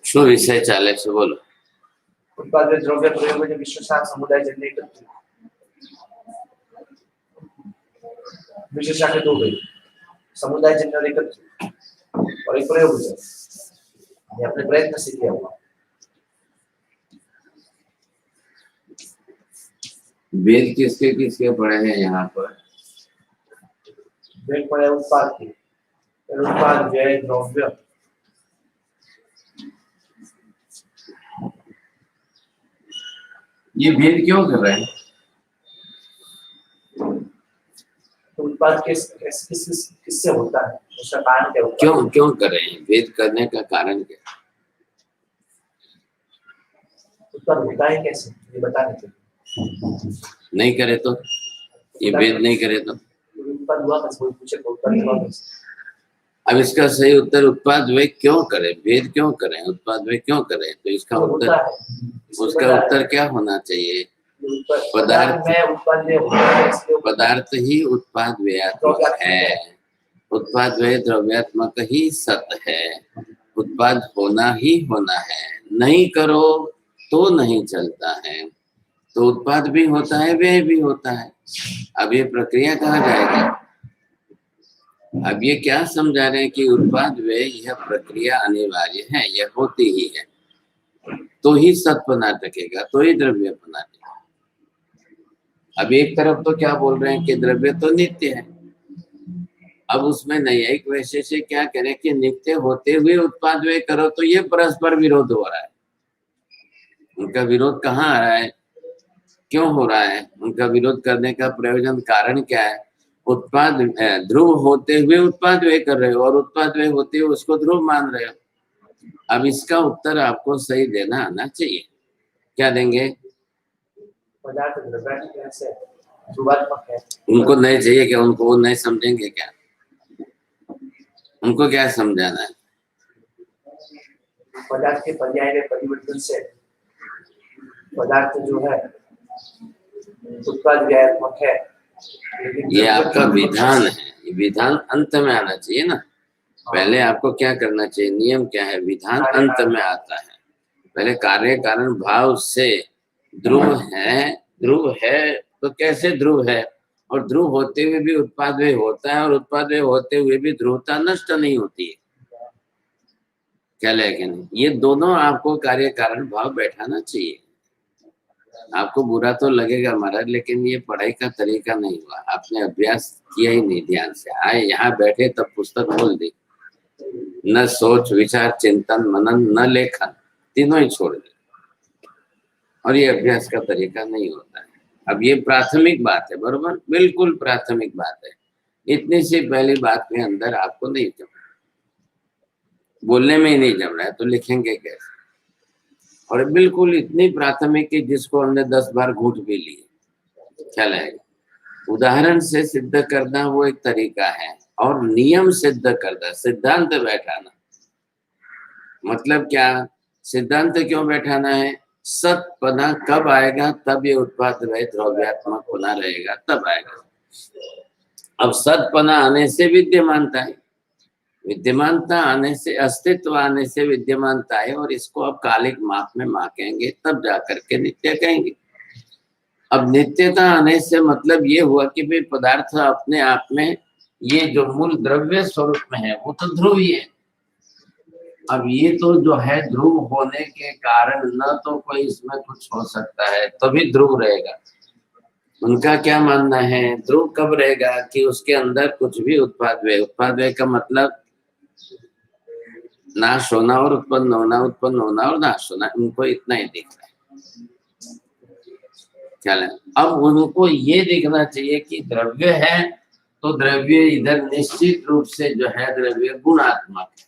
શું વિષય ચાલે છે બોલો? ઉત્પાદિત દ્રવ્ય પ્રયોગોને વિશ્વશાખ સમુદાય જન્ય એકત્રિત विशेषांक दो गई समुदाय जन्य एकत्रित और एक प्रयोग है ये अपने प्रयत्न से किया हुआ। वेद किसके किसके पढ़े हैं यहाँ पर? वेद पढ़े उत्पाद के उत्पाद व्यय द्रव्य। ये भेद क्यों कर रहे हैं? उत्पाद किससे होता है, उसका कारण क्या होता है? क्यों कर रहे हैं? भेद करने का कारण क्या? उत्पाद होता है कैसे ये बताने के। नहीं करे तो ये भेद नहीं करे तो उत्पाद हुआ कैसे? कोई पूछे तो उत्पाद हुआ कैसे? अब इसका सही उत्तर उत्पाद वे क्यों करें, भेद क्यों करें, उत्पाद वे क्यों करें? तो इसका उत्तर उसका उत्तर क्या होना चाहिए? पदार्थ ही उत्पाद व्ययात्मक है, उत्पाद व्यय द्रव्यात्मक ही सत है, उत्पाद होना ही होना है, नहीं करो तो नहीं चलता है, तो उत्पाद भी होता है व्यय भी होता है। अब ये प्रक्रिया कहाँ जाएगी? अब ये क्या समझा रहे हैं कि उत्पाद व्यय यह प्रक्रिया अनिवार्य है, यह होती ही है, तो ही सत्पना टकेगा, तो ही द्रव्यपना टकेगा। अब एक तरफ तो क्या बोल रहे हैं कि द्रव्य तो नित्य है, अब उसमें न्यायिक वैसे से क्या करें कि नित्य होते हुए उत्पाद व्यय करो, तो ये परस्पर विरोध हो रहा है। उनका विरोध कहाँ आ रहा है, क्यों हो रहा है? उनका विरोध करने का प्रयोजन कारण क्या है? उत्पाद ध्रुव होते हुए उत्पाद व्यय कर रहे हो और उत्पाद व्यय होते हुए उसको ध्रुव मान रहे हो। अब इसका उत्तर आपको सही देना आना चाहिए। क्या देंगे? उनको नहीं चाहिए क्या? उनको वो नहीं समझेंगे क्या? उनको क्या समझाना है? पदार्थ के पर्याय में परिवर्तन से पदार्थ जो है उत्पाद व्ययात्मक है। ये आपका विधान है, ये विधान अंत में आना चाहिए ना। पहले आपको क्या करना चाहिए? नियम क्या है? विधान अंत में आता है। पहले कार्य कारण भाव से ध्रुव है तो कैसे ध्रुव है? और ध्रुव होते हुए भी उत्पाद व्यय होता है और उत्पाद व्यय होते हुए भी ध्रुवता नष्ट नहीं होती है। क्या लेकिन ये दोनों आपको कार्य कारण भाव बैठाना चाहिए। आपको बुरा तो लगेगा महाराज, लेकिन ये पढ़ाई का तरीका नहीं हुआ, आपने अभ्यास किया ही नहीं ध्यान से। आए यहाँ बैठे तब पुस्तक खोल दी, न सोच विचार चिंतन मनन न लेखन, तीनों ही छोड़ दे, और ये अभ्यास का तरीका नहीं होता है। अब ये प्राथमिक बात है, बरोबर, बिल्कुल प्राथमिक बात है। इतनी सी पहली बात के अंदर आपको नहीं जम रहा, बोलने में ही नहीं जम रहा है तो लिखेंगे कैसे? और बिल्कुल इतनी प्राथमिक कि जिसको हमने 10 बार घूट भी लिए, ख्याल आएगा। उदाहरण से सिद्ध करना वो एक तरीका है, और नियम सिद्ध करना, सिद्धांत बैठाना। मतलब क्या? सिद्धांत क्यों बैठाना है? सत्पना कब आएगा? तब ये उत्पाद व्यय द्रव्यात्मक होना रहेगा, तब आएगा। अब सत्पना आने से विद्यमानता है, विद्यमानता आने से, अस्तित्व आने से विद्यमानता है, और इसको अब कालिक माप में मापेंगे तब जाकर के नित्य कहेंगे। अब नित्यता आने से मतलब ये हुआ कि भाई पदार्थ अपने आप में ये जो मूल द्रव्य स्वरूप में है वो तो ध्रुव ही है। अब ये तो जो है ध्रुव होने के कारण न तो कोई इसमें कुछ हो सकता है, तभी ध्रुव रहेगा। उनका क्या मानना है? ध्रुव कब रहेगा कि उसके अंदर कुछ भी उत्पाद व्यय का मतलब नाश होना और उत्पन्न होना और नाश होना, उनको इतना ही दिख रहा है। ख्याल है? अब उनको ये दिखना चाहिए कि द्रव्य है तो द्रव्य इधर निश्चित रूप से जो है द्रव्य गुणात्मक है,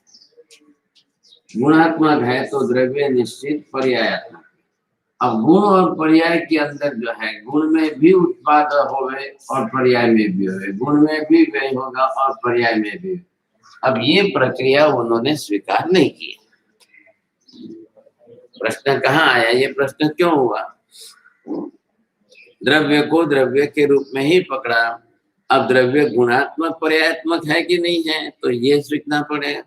गुणात्मक है तो द्रव्य निश्चित पर्यायात्मक। अब गुण और पर्याय के अंदर जो है, गुण में भी उत्पाद होवे और पर्याय में भी होवे, गुण में भी व्यय होगा और पर्याय में भी। अब ये प्रक्रिया उन्होंने स्वीकार नहीं की। प्रश्न कहाँ आया? ये प्रश्न क्यों हुआ? द्रव्य को द्रव्य के रूप में ही पकड़ा। अब द्रव्य गुणात्मक पर्यायात्मक है कि नहीं है, तो ये सीखना पड़ेगा।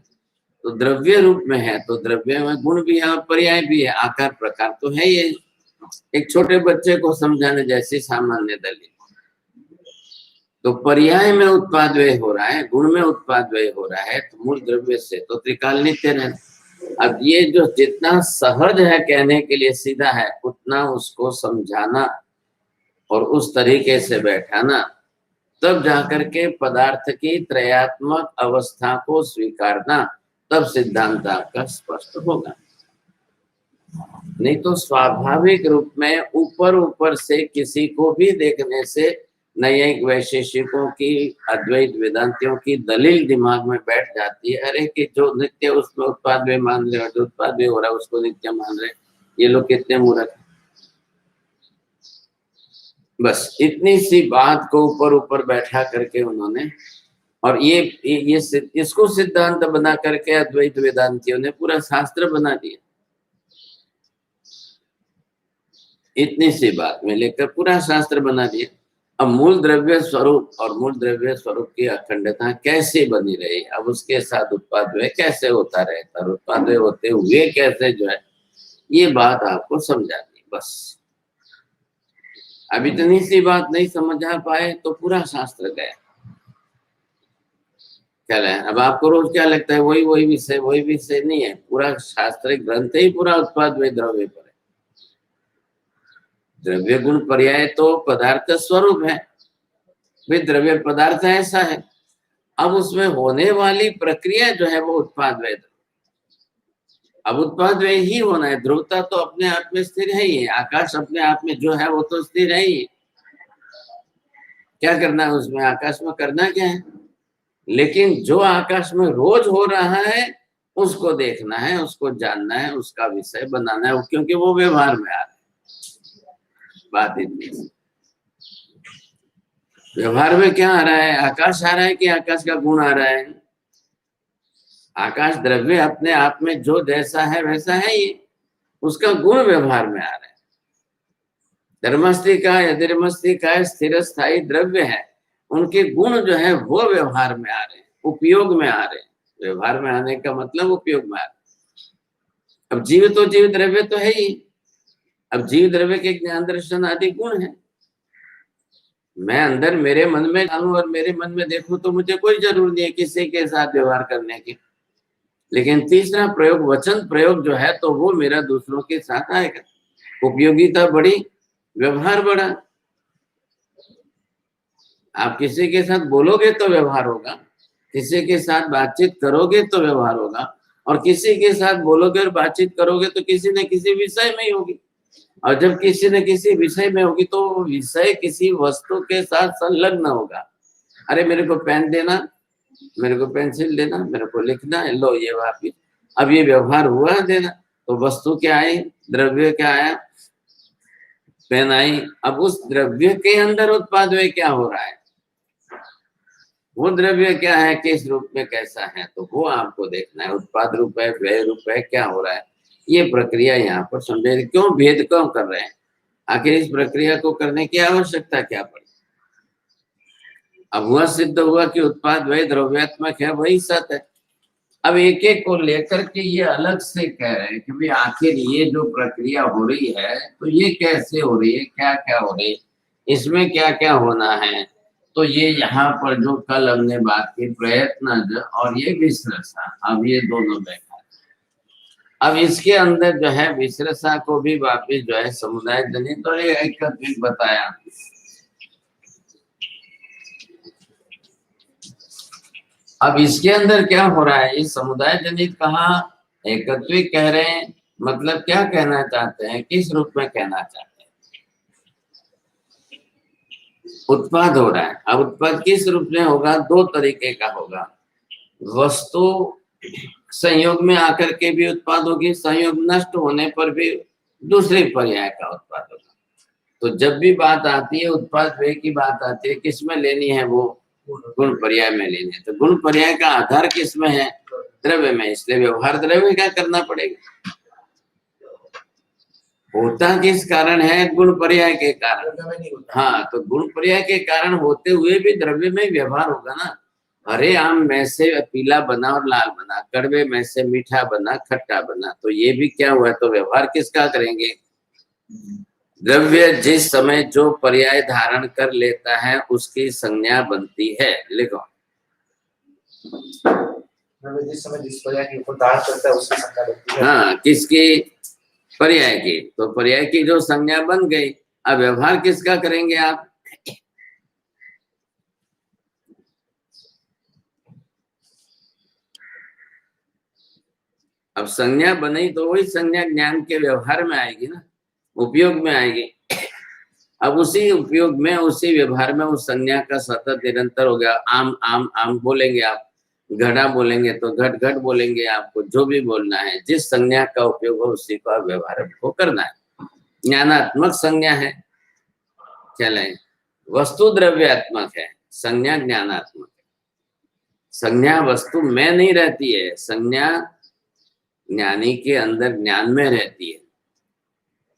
तो द्रव्य रूप में है, तो द्रव्य में गुण भी है और पर्याय भी है, आकार प्रकार तो है ये। एक छोटे बच्चे को समझाने जैसी सामान्य दलील। तो पर्याय में उत्पाद व्यय हो रहा है, गुण में उत्पाद व्यय हो रहा है, तो मूल द्रव्य से तो त्रिकाल नित्य रहना। अब ये जो जितना सहज है कहने के लिए सीधा है, उतना उसको समझाना और उस तरीके से बैठाना, तब जाकर के पदार्थ की त्रयात्मक अवस्था को स्वीकारना, तब सिद्धांत आपका स्पष्ट होगा। नहीं तो स्वाभाविक रूप में ऊपर ऊपर से किसी को भी देखने से नैयायिक वैशेषिकों की, अद्वैत वेदांतियों की दलील दिमाग में बैठ जाती है, अरे कि जो नित्य उसमें उत्पाद में मान रहे, जो उत्पाद में हो रहा है उसको नित्य मान रहे, ये लोग कितने मूर्ख हैं। बस इतनी सी बात को ऊपर ऊपर बैठा करके उन्होंने, और ये इसको सिद्धांत बना करके अद्वैत वेदांतियों ने पूरा शास्त्र बना दिया। इतनी सी बात में लेकर पूरा शास्त्र बना दिया। अब मूल द्रव्य स्वरूप और मूल द्रव्य स्वरूप की अखंडता कैसे बनी रही, अब उसके साथ उत्पाद कैसे होता रहता, और उत्पाद होते हुए कैसे जो है, ये बात आपको समझानी। बस अब इतनी सी बात नहीं समझ आ पाए तो पूरा शास्त्र गया। क्या है, अब आपको रोज क्या लगता है, वही विषय नहीं है, पूरा शास्त्र ग्रंथ ही पूरा उत्पाद वे द्रव्य पर है। द्रव्य गुण पर्याय तो पदार्थ स्वरूप है, वे द्रव्य पदार्थ ऐसा है। अब उसमें होने वाली प्रक्रिया जो है वो उत्पाद वे, अब उत्पाद वे ही होना है। ध्रुवता तो अपने आप में स्थिर है ही, आकाश अपने आप में जो है वो तो स्थिर है ही। क्या करना है उसमें, आकाश में करना क्या है, लेकिन जो आकाश में रोज हो रहा है उसको देखना है, उसको जानना है, उसका विषय बनाना है, क्योंकि वो व्यवहार में आ रहा है। बात इतनी, व्यवहार में क्या आ रहा है, आकाश आ रहा है कि आकाश का गुण आ रहा है। आकाश द्रव्य अपने आप में जो जैसा है वैसा है ही, उसका गुण व्यवहार में आ रहा है। धर्मस्थिका या धर्मस्थिका स्थिर स्थायी द्रव्य है, उनके गुण जो है वो व्यवहार में आ रहे हैं, उपयोग में आ रहे हैं। व्यवहार में आने का मतलब उपयोग में आ रहे हैं। अब जीव तो जीव द्रव्य तो है ही, अब जीव द्रव्य के ज्ञान दर्शन आदि गुण है। मैं अंदर मेरे मन में डालूं और मेरे मन में देखूं तो मुझे कोई जरूरत नहीं है किसी के साथ व्यवहार करने की। लेकिन तीसरा प्रयोग, वचन प्रयोग जो है, तो वो मेरा दूसरों के साथ आएगा। उपयोगिता बढ़ी, व्यवहार बढ़ा। आप किसी के साथ बोलोगे तो व्यवहार होगा, किसी के साथ बातचीत करोगे तो व्यवहार होगा, और किसी के साथ बोलोगे और बातचीत करोगे तो किसी न किसी विषय में ही होगी। और जब किसी न किसी विषय में होगी तो विषय किसी वस्तु के साथ संलग्न होगा। अरे मेरे को पेन देना, मेरे को पेंसिल देना, मेरे को लिखना है, लो ये वापिस। अब ये व्यवहार हुआ देना, तो वस्तु क्या आई, द्रव्य क्या आया, पेन आई। अब उस द्रव्य के अंदर उत्पाद वे क्या हो रहा है, वो द्रव्य क्या है, किस रूप में कैसा है, तो वो आपको देखना है। उत्पाद रूप है, व्यय रूप है, क्या हो रहा है, ये प्रक्रिया यहाँ पर समझे। क्यों भेद क्यों कर रहे हैं, आखिर इस प्रक्रिया को करने की आवश्यकता क्या पड़ी। अब हुआ सिद्ध हुआ कि उत्पाद वही द्रव्यात्मक है, वही सत है। अब एक एक को लेकर के ये अलग से कह रहे हैं कि भाई आखिर ये जो प्रक्रिया हो रही है तो ये कैसे हो रही है, क्या क्या हो रही है, इसमें क्या क्या होना है। तो ये यहाँ पर जो कल हमने बात की प्रयत्न और ये विश्रसा, अब ये दोनों देखा। अब इसके अंदर जो है विश्रसा को भी वापिस जो है समुदाय जनित और एकत्विक बताया। अब इसके अंदर क्या हो रहा है, इस समुदाय जनित कहा, एकत्विक कह रहे हैं, मतलब क्या कहना चाहते हैं, किस रूप में कहना चाहते हैं। उत्पाद हो रहा है। अब उत्पाद किस रूप में होगा, दो तरीके का होगा। वस्तु संयोग में आकर के भी उत्पाद होगी, संयोग नष्ट होने पर भी दूसरे पर्याय का उत्पाद होगा। तो जब भी बात आती है उत्पाद व्यय की बात आती है, किसमें लेनी है, वो गुण पर्याय में लेनी है। तो गुण पर्याय का आधार किसमें है, द्रव्य में, इसलिए व्यवहार द्रव्य क्या करना पड़ेगा। होता किस कारण है, गुण पर्याय के कारण। हाँ, तो गुण पर्याय के कारण होते हुए भी द्रव्य में व्यवहार होगा ना। हरे आम में से पीला बना और लाल बना, कड़वे में से मीठा बना खट्टा बना, तो ये भी क्या हुआ, तो व्यवहार किसका करेंगे? द्रव्य जिस समय जो पर्याय धारण कर लेता है उसकी संज्ञा बनती है। लिखो, जिस समय जिस पर्याय के ऊपर धारण करता है उसकी संज्ञा बनती है। हाँ, किसकी? पर्याय की। तो पर्याय की जो संज्ञा बन गई, अब व्यवहार किसका करेंगे आप? अब संज्ञा बनी तो वही संज्ञा ज्ञान के व्यवहार में आएगी ना, उपयोग में आएगी। अब उसी उपयोग में, उसी व्यवहार में उस संज्ञा का सतत निरंतर हो गया। आम आम आम बोलेंगे आप, घड़ा बोलेंगे तो घट घट बोलेंगे, आपको जो भी बोलना है, जिस संज्ञा का उपयोग हो उसी का व्यवहार को करना है। ज्ञानात्मक संज्ञा है, चले। वस्तु द्रव्यात्मक है, संज्ञा ज्ञानात्मक है। संज्ञा वस्तु में नहीं रहती है, संज्ञा ज्ञानी के अंदर ज्ञान में रहती है।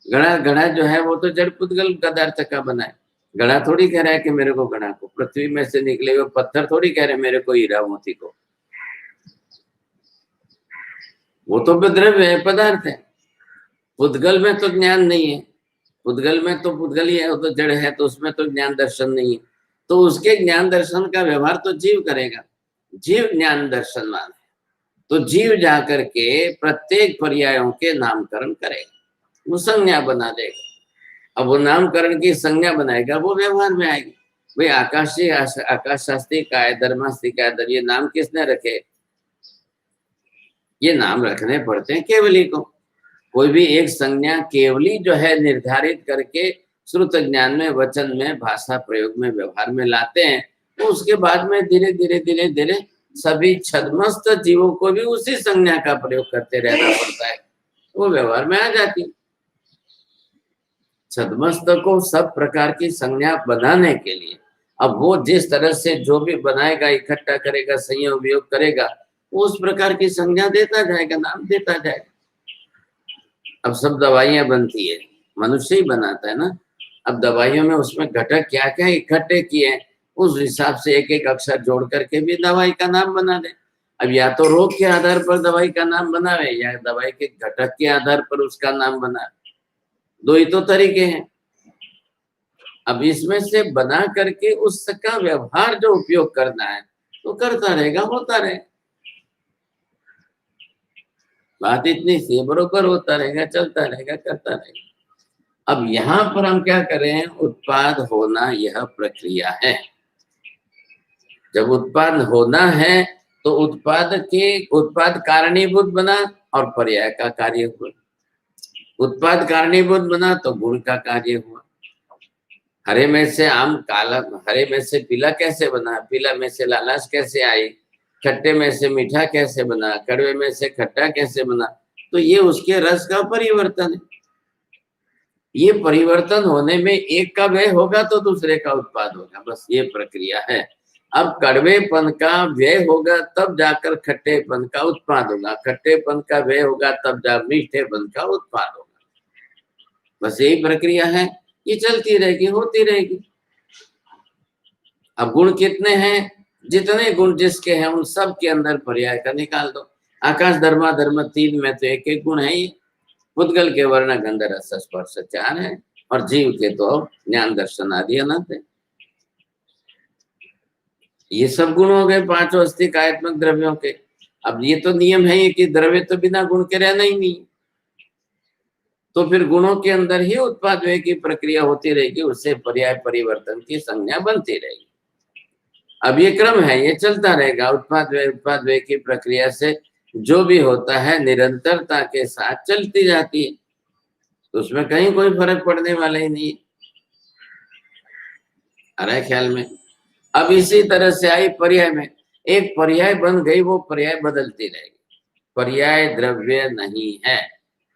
घड़ा घड़ा जो है वो तो जड़ पुद्गल पदार्थ का बना है। घड़ा थोड़ी कह रहा है कि मेरे को घड़ा को, पृथ्वी में से निकले हुए पत्थर थोड़ी कह रहे मेरे को हीरा मोती को, वो तो द्रव्य है, पदार्थ है। पुद्गल में तो ज्ञान नहीं है, पुद्गल में तो पुद्गल ही है, वो तो जड़ है, तो उसमें तो ज्ञान दर्शन नहीं है। तो उसके ज्ञान दर्शन का व्यवहार तो जीव करेगा, जीव ज्ञान दर्शनवान है। तो जीव जाकर के प्रत्येक पर्यायों के नामकरण करेगा, वो संज्ञा बना देगा। अब वो नामकरण की संज्ञा बनाएगा, वो व्यवहार में आएगी। भाई आकाशीय आकाश शास्त्री का है, धर्मास्त्री का है, ये नाम किसने रखे? ये नाम रखने पड़ते हैं केवली को। कोई भी एक संज्ञा केवली जो है निर्धारित करके श्रुत ज्ञान में, वचन में, भाषा प्रयोग में, व्यवहार में लाते हैं, तो उसके बाद में धीरे धीरे धीरे धीरे सभी छद्मस्त जीवों को भी उसी संज्ञा का प्रयोग करते रहना पड़ता है, वो व्यवहार में आ जाती है। छद्मस्त को सब प्रकार की संज्ञा बनाने के लिए, अब वो जिस तरह से जो भी बनाएगा, इकट्ठा करेगा, संयोग उपयोग करेगा, वो उस प्रकार की संज्ञा देता जाएगा, नाम देता जाएगा। अब सब दवाइयां बनती है, मनुष्य ही बनाता है ना। अब दवाइयों में उसमें घटक क्या क्या इकट्ठे किए हैं, उस हिसाब से एक एक अक्षर जोड़ करके भी दवाई का नाम बना दे। अब या तो रोग के आधार पर दवाई का नाम बनावे, या दवाई के घटक के आधार पर उसका नाम बनावे, दो ही तो तरीके हैं। अब इसमें से बना करके उसका व्यवहार जो उपयोग करना है तो करता रहेगा, होता रहे, बात इतनी सी, बरोबर होता रहेगा, चलता रहेगा, करता रहेगा। अब यहाँ पर हम क्या करें, उत्पाद होना यह प्रक्रिया है। जब उत्पाद होना है तो उत्पाद कारणीभूत बना और पर्याय का कार्य हुआ। उत्पाद कारणीभूत बना तो गुण का कार्य हुआ। हरे में से आम काला, हरे में से पीला कैसे बना, पीला में से लालाश कैसे आई, खट्टे में से मीठा कैसे बना, कड़वे में से खट्टा कैसे बना, तो ये उसके रस का परिवर्तन है। ये परिवर्तन होने में एक का व्यय होगा तो दूसरे का उत्पाद होगा, बस ये प्रक्रिया है। अब कड़वेपन का व्यय होगा तब जाकर खट्टेपन का उत्पाद होगा, खट्टेपन का व्यय होगा तब जा मीठेपन का उत्पाद होगा, बस यही प्रक्रिया है। ये चलती रहेगी, होती रहेगी। अब गुण कितने हैं, जितने गुण जिसके हैं उन सब के अंदर पर्याय का निकाल दो। आकाश धर्मा धर्म तीन में तो एक एक गुण है ही। पुद्गल के वर्ण गंध रस स्पर्श चार है, और जीव के तो ज्ञान दर्शन आदि अनंत है। ये सब गुण हो गए पांचों अस्थि कायात्मक द्रव्यों के। अब ये तो नियम है ये कि द्रव्य तो बिना गुण के रहना ही नहीं, तो फिर गुणों के अंदर ही उत्पाद व्यय की प्रक्रिया होती रहेगी, उससे पर्याय परिवर्तन की संज्ञा बनती रहेगी। अब ये क्रम है, ये चलता रहेगा। उत्पाद व्यय की प्रक्रिया से जो भी होता है निरंतरता के साथ चलती जाती है, तो उसमें कहीं कोई फर्क पड़ने वाला ही नहीं है। आ रहा है ख्याल में? अब इसी तरह से आई पर्याय में, एक पर्याय बन गई, वो पर्याय बदलती रहेगी। पर्याय द्रव्य नहीं है,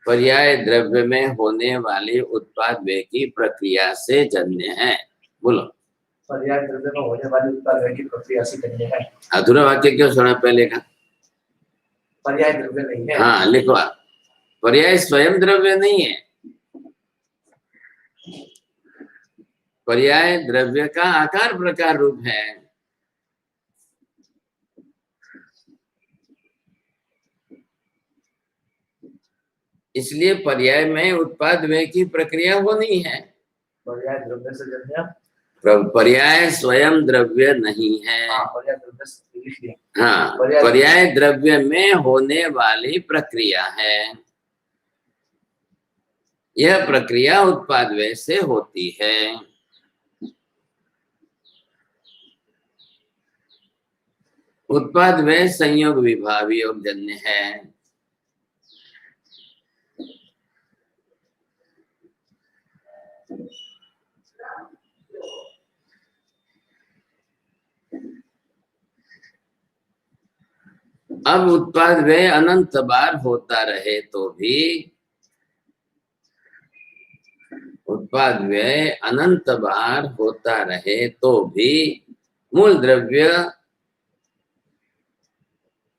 पर्याय द्रव्य में होने वाली उत्पाद व्यय की प्रक्रिया से जन्य है। बोलो, पर्याय द्रव्य में होने वाली उत्पाद व्यय की प्रक्रिया से जन्य है। अधूरा वाक्य क्यों सुना पहले का? पर्याय द्रव्य नहीं है। हाँ लिखो, पर्याय स्वयं द्रव्य नहीं है, पर्याय द्रव्य का आकार प्रकार रूप है। इसलिए पर्याय में उत्पाद व्यय की प्रक्रिया होनी है। पर्याय द्रव्य से जन्य, पर्याय स्वयं द्रव्य नहीं है। पर्याय द्रव्य से इसलिए, हाँ, पर्याय द्रव्य में होने वाली प्रक्रिया है। यह प्रक्रिया उत्पाद व्यय से होती है। उत्पाद व्यय संयोग विभाव योग जन्य है। अब उत्पाद व्यय अनंत बार होता रहे तो भी, उत्पाद व्यय अनंत बार होता रहे तो भी मूल द्रव्य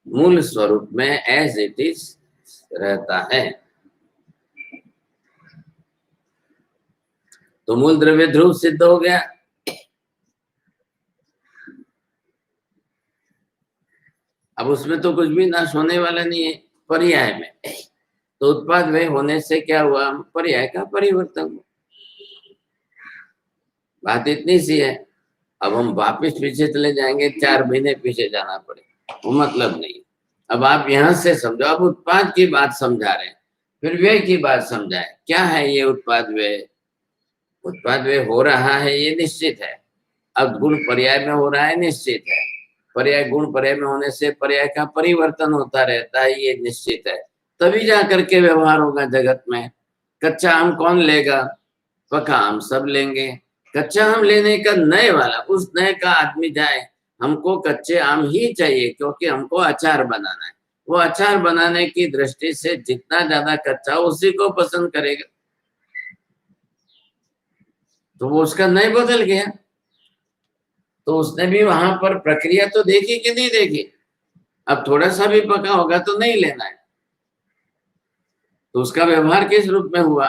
मूल स्वरूप में एज इट इज रहता है। तो मूल द्रव्य ध्रुव सिद्ध हो गया। अब उसमें तो कुछ भी नाश होने वाला नहीं है पर्याय में। तो उत्पाद व्यय होने से क्या हुआ, पर्याय का परिवर्तन हुआ। बात इतनी सी है। अब हम वापिस पीछे चले जाएंगे, 4 महीने पीछे जाना पड़े, वो मतलब नहीं। अब आप यहां से समझो, आप उत्पाद की बात समझा रहे हैं, फिर व्यय की बात समझाए। क्या है ये उत्पाद व्यय? उत्पाद व्यय हो रहा है ये निश्चित है। अब गुण पर्याय में हो रहा है निश्चित है। पर्याय गुण पर्याय में होने से पर्याय का परिवर्तन होता रहता है ये निश्चित है। तभी जा करके व्यवहार होगा जगत में। कच्चा आम कौन लेगा? पका आम सब लेंगे। कच्चा आम लेने का नए वाला, उस नए का आदमी जाए, हमको कच्चे आम ही चाहिए क्योंकि हमको अचार बनाना है। वो अचार बनाने की दृष्टि से जितना ज्यादा कच्चा उसी को पसंद करेगा। तो वो उसका नए बदल गया। तो उसने भी वहां पर प्रक्रिया तो देखी कि नहीं देखी? अब थोड़ा सा भी पका होगा तो नहीं लेना है, तो उसका व्यवहार किस रूप में हुआ?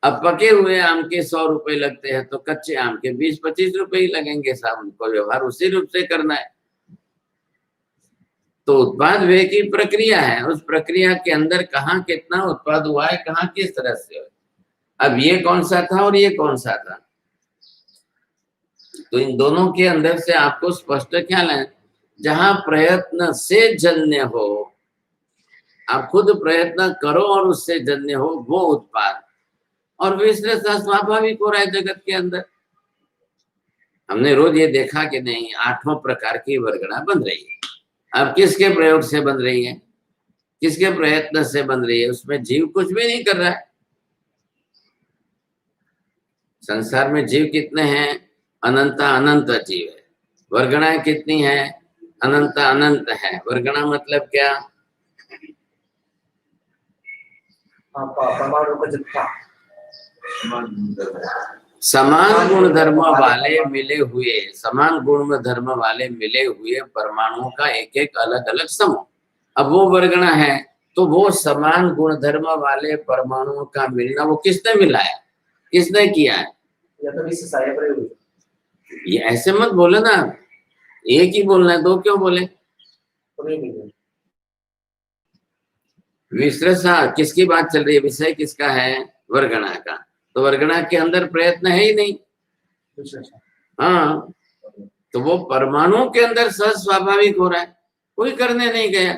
अब पके हुए आम के 100 रुपए लगते हैं तो कच्चे आम के 20-25 रुपए ही लगेंगे साहब। उनको व्यवहार उसी रूप से करना है। तो उत्पाद व्यय की प्रक्रिया है, उस प्रक्रिया के अंदर कहाँ कितना उत्पाद हुआ है, कहाँ किस तरह से हुआ। अब ये कौन सा था और ये कौन सा था, तो इन दोनों के अंदर से आपको स्पष्ट ख्याल है। जहां प्रयत्न से जन्य हो, आप खुद प्रयत्न करो और उससे जन्य हो, वो उत्पाद। और विश्लेषण स्वाभाविक हो रहा है जगत के अंदर। हमने रोज ये देखा कि नहीं, 8वां प्रकार की वर्गणा बन रही है। अब किसके प्रयोग से बन रही है, किसके प्रयत्न से बन रही है? उसमें जीव कुछ भी नहीं कर रहा है। संसार में जीव कितने हैं? अनंत अनंत जीव है। वर्गणाएं कितनी है? अनंत अनंत है। वर्गणा मतलब क्या? समान गुण धर्म वाले मिले हुए, समान गुण धर्म वाले मिले हुए परमाणुओं का एक एक अलग अलग समूह। अब वो वर्गणा है, तो वो समान गुण धर्म वाले परमाणुओं का मिलना, वो किसने मिलाया, किसने किया है? ये ऐसे मत बोले ना, एक ही बोलना है, दो क्यों बोले? विश्लेषा किसकी बात चल रही है? विषय किसका है? वर्गणा का। तो वर्गणा के अंदर प्रयत्न है ही नहीं। हाँ, तो वो परमाणुओं के अंदर सहज स्वाभाविक हो रहा है, कोई करने नहीं गया।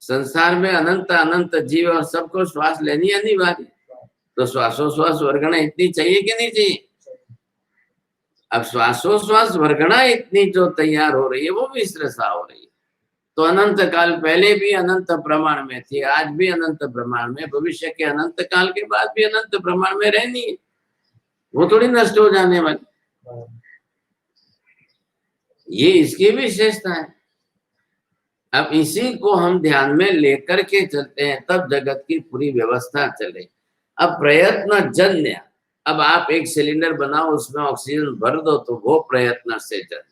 संसार में अनंत अनंत जीव और सबको श्वास लेनी अनिवार्य, तो श्वासोश्वास वर्गणा इतनी चाहिए कि नहीं चाहिए? अब श्वासोश्वास वर्गणा इतनी जो तैयार हो रही है, वो विश्लेषा हो रही है। तो अनंत काल पहले भी अनंत प्रमाण में थी, आज भी अनंत प्रमाण में, भविष्य के अनंत काल के बाद भी अनंत प्रमाण में रहनी है, वो थोड़ी नष्ट हो जाने वाली। ये इसकी विशेषता है। अब इसी को हम ध्यान में लेकर के चलते हैं, तब जगत की पूरी व्यवस्था चले। अब प्रयत्न जन्य, अब आप एक सिलेंडर बनाओ, उसमें ऑक्सीजन भर दो, तो वो प्रयत्न से जन्य।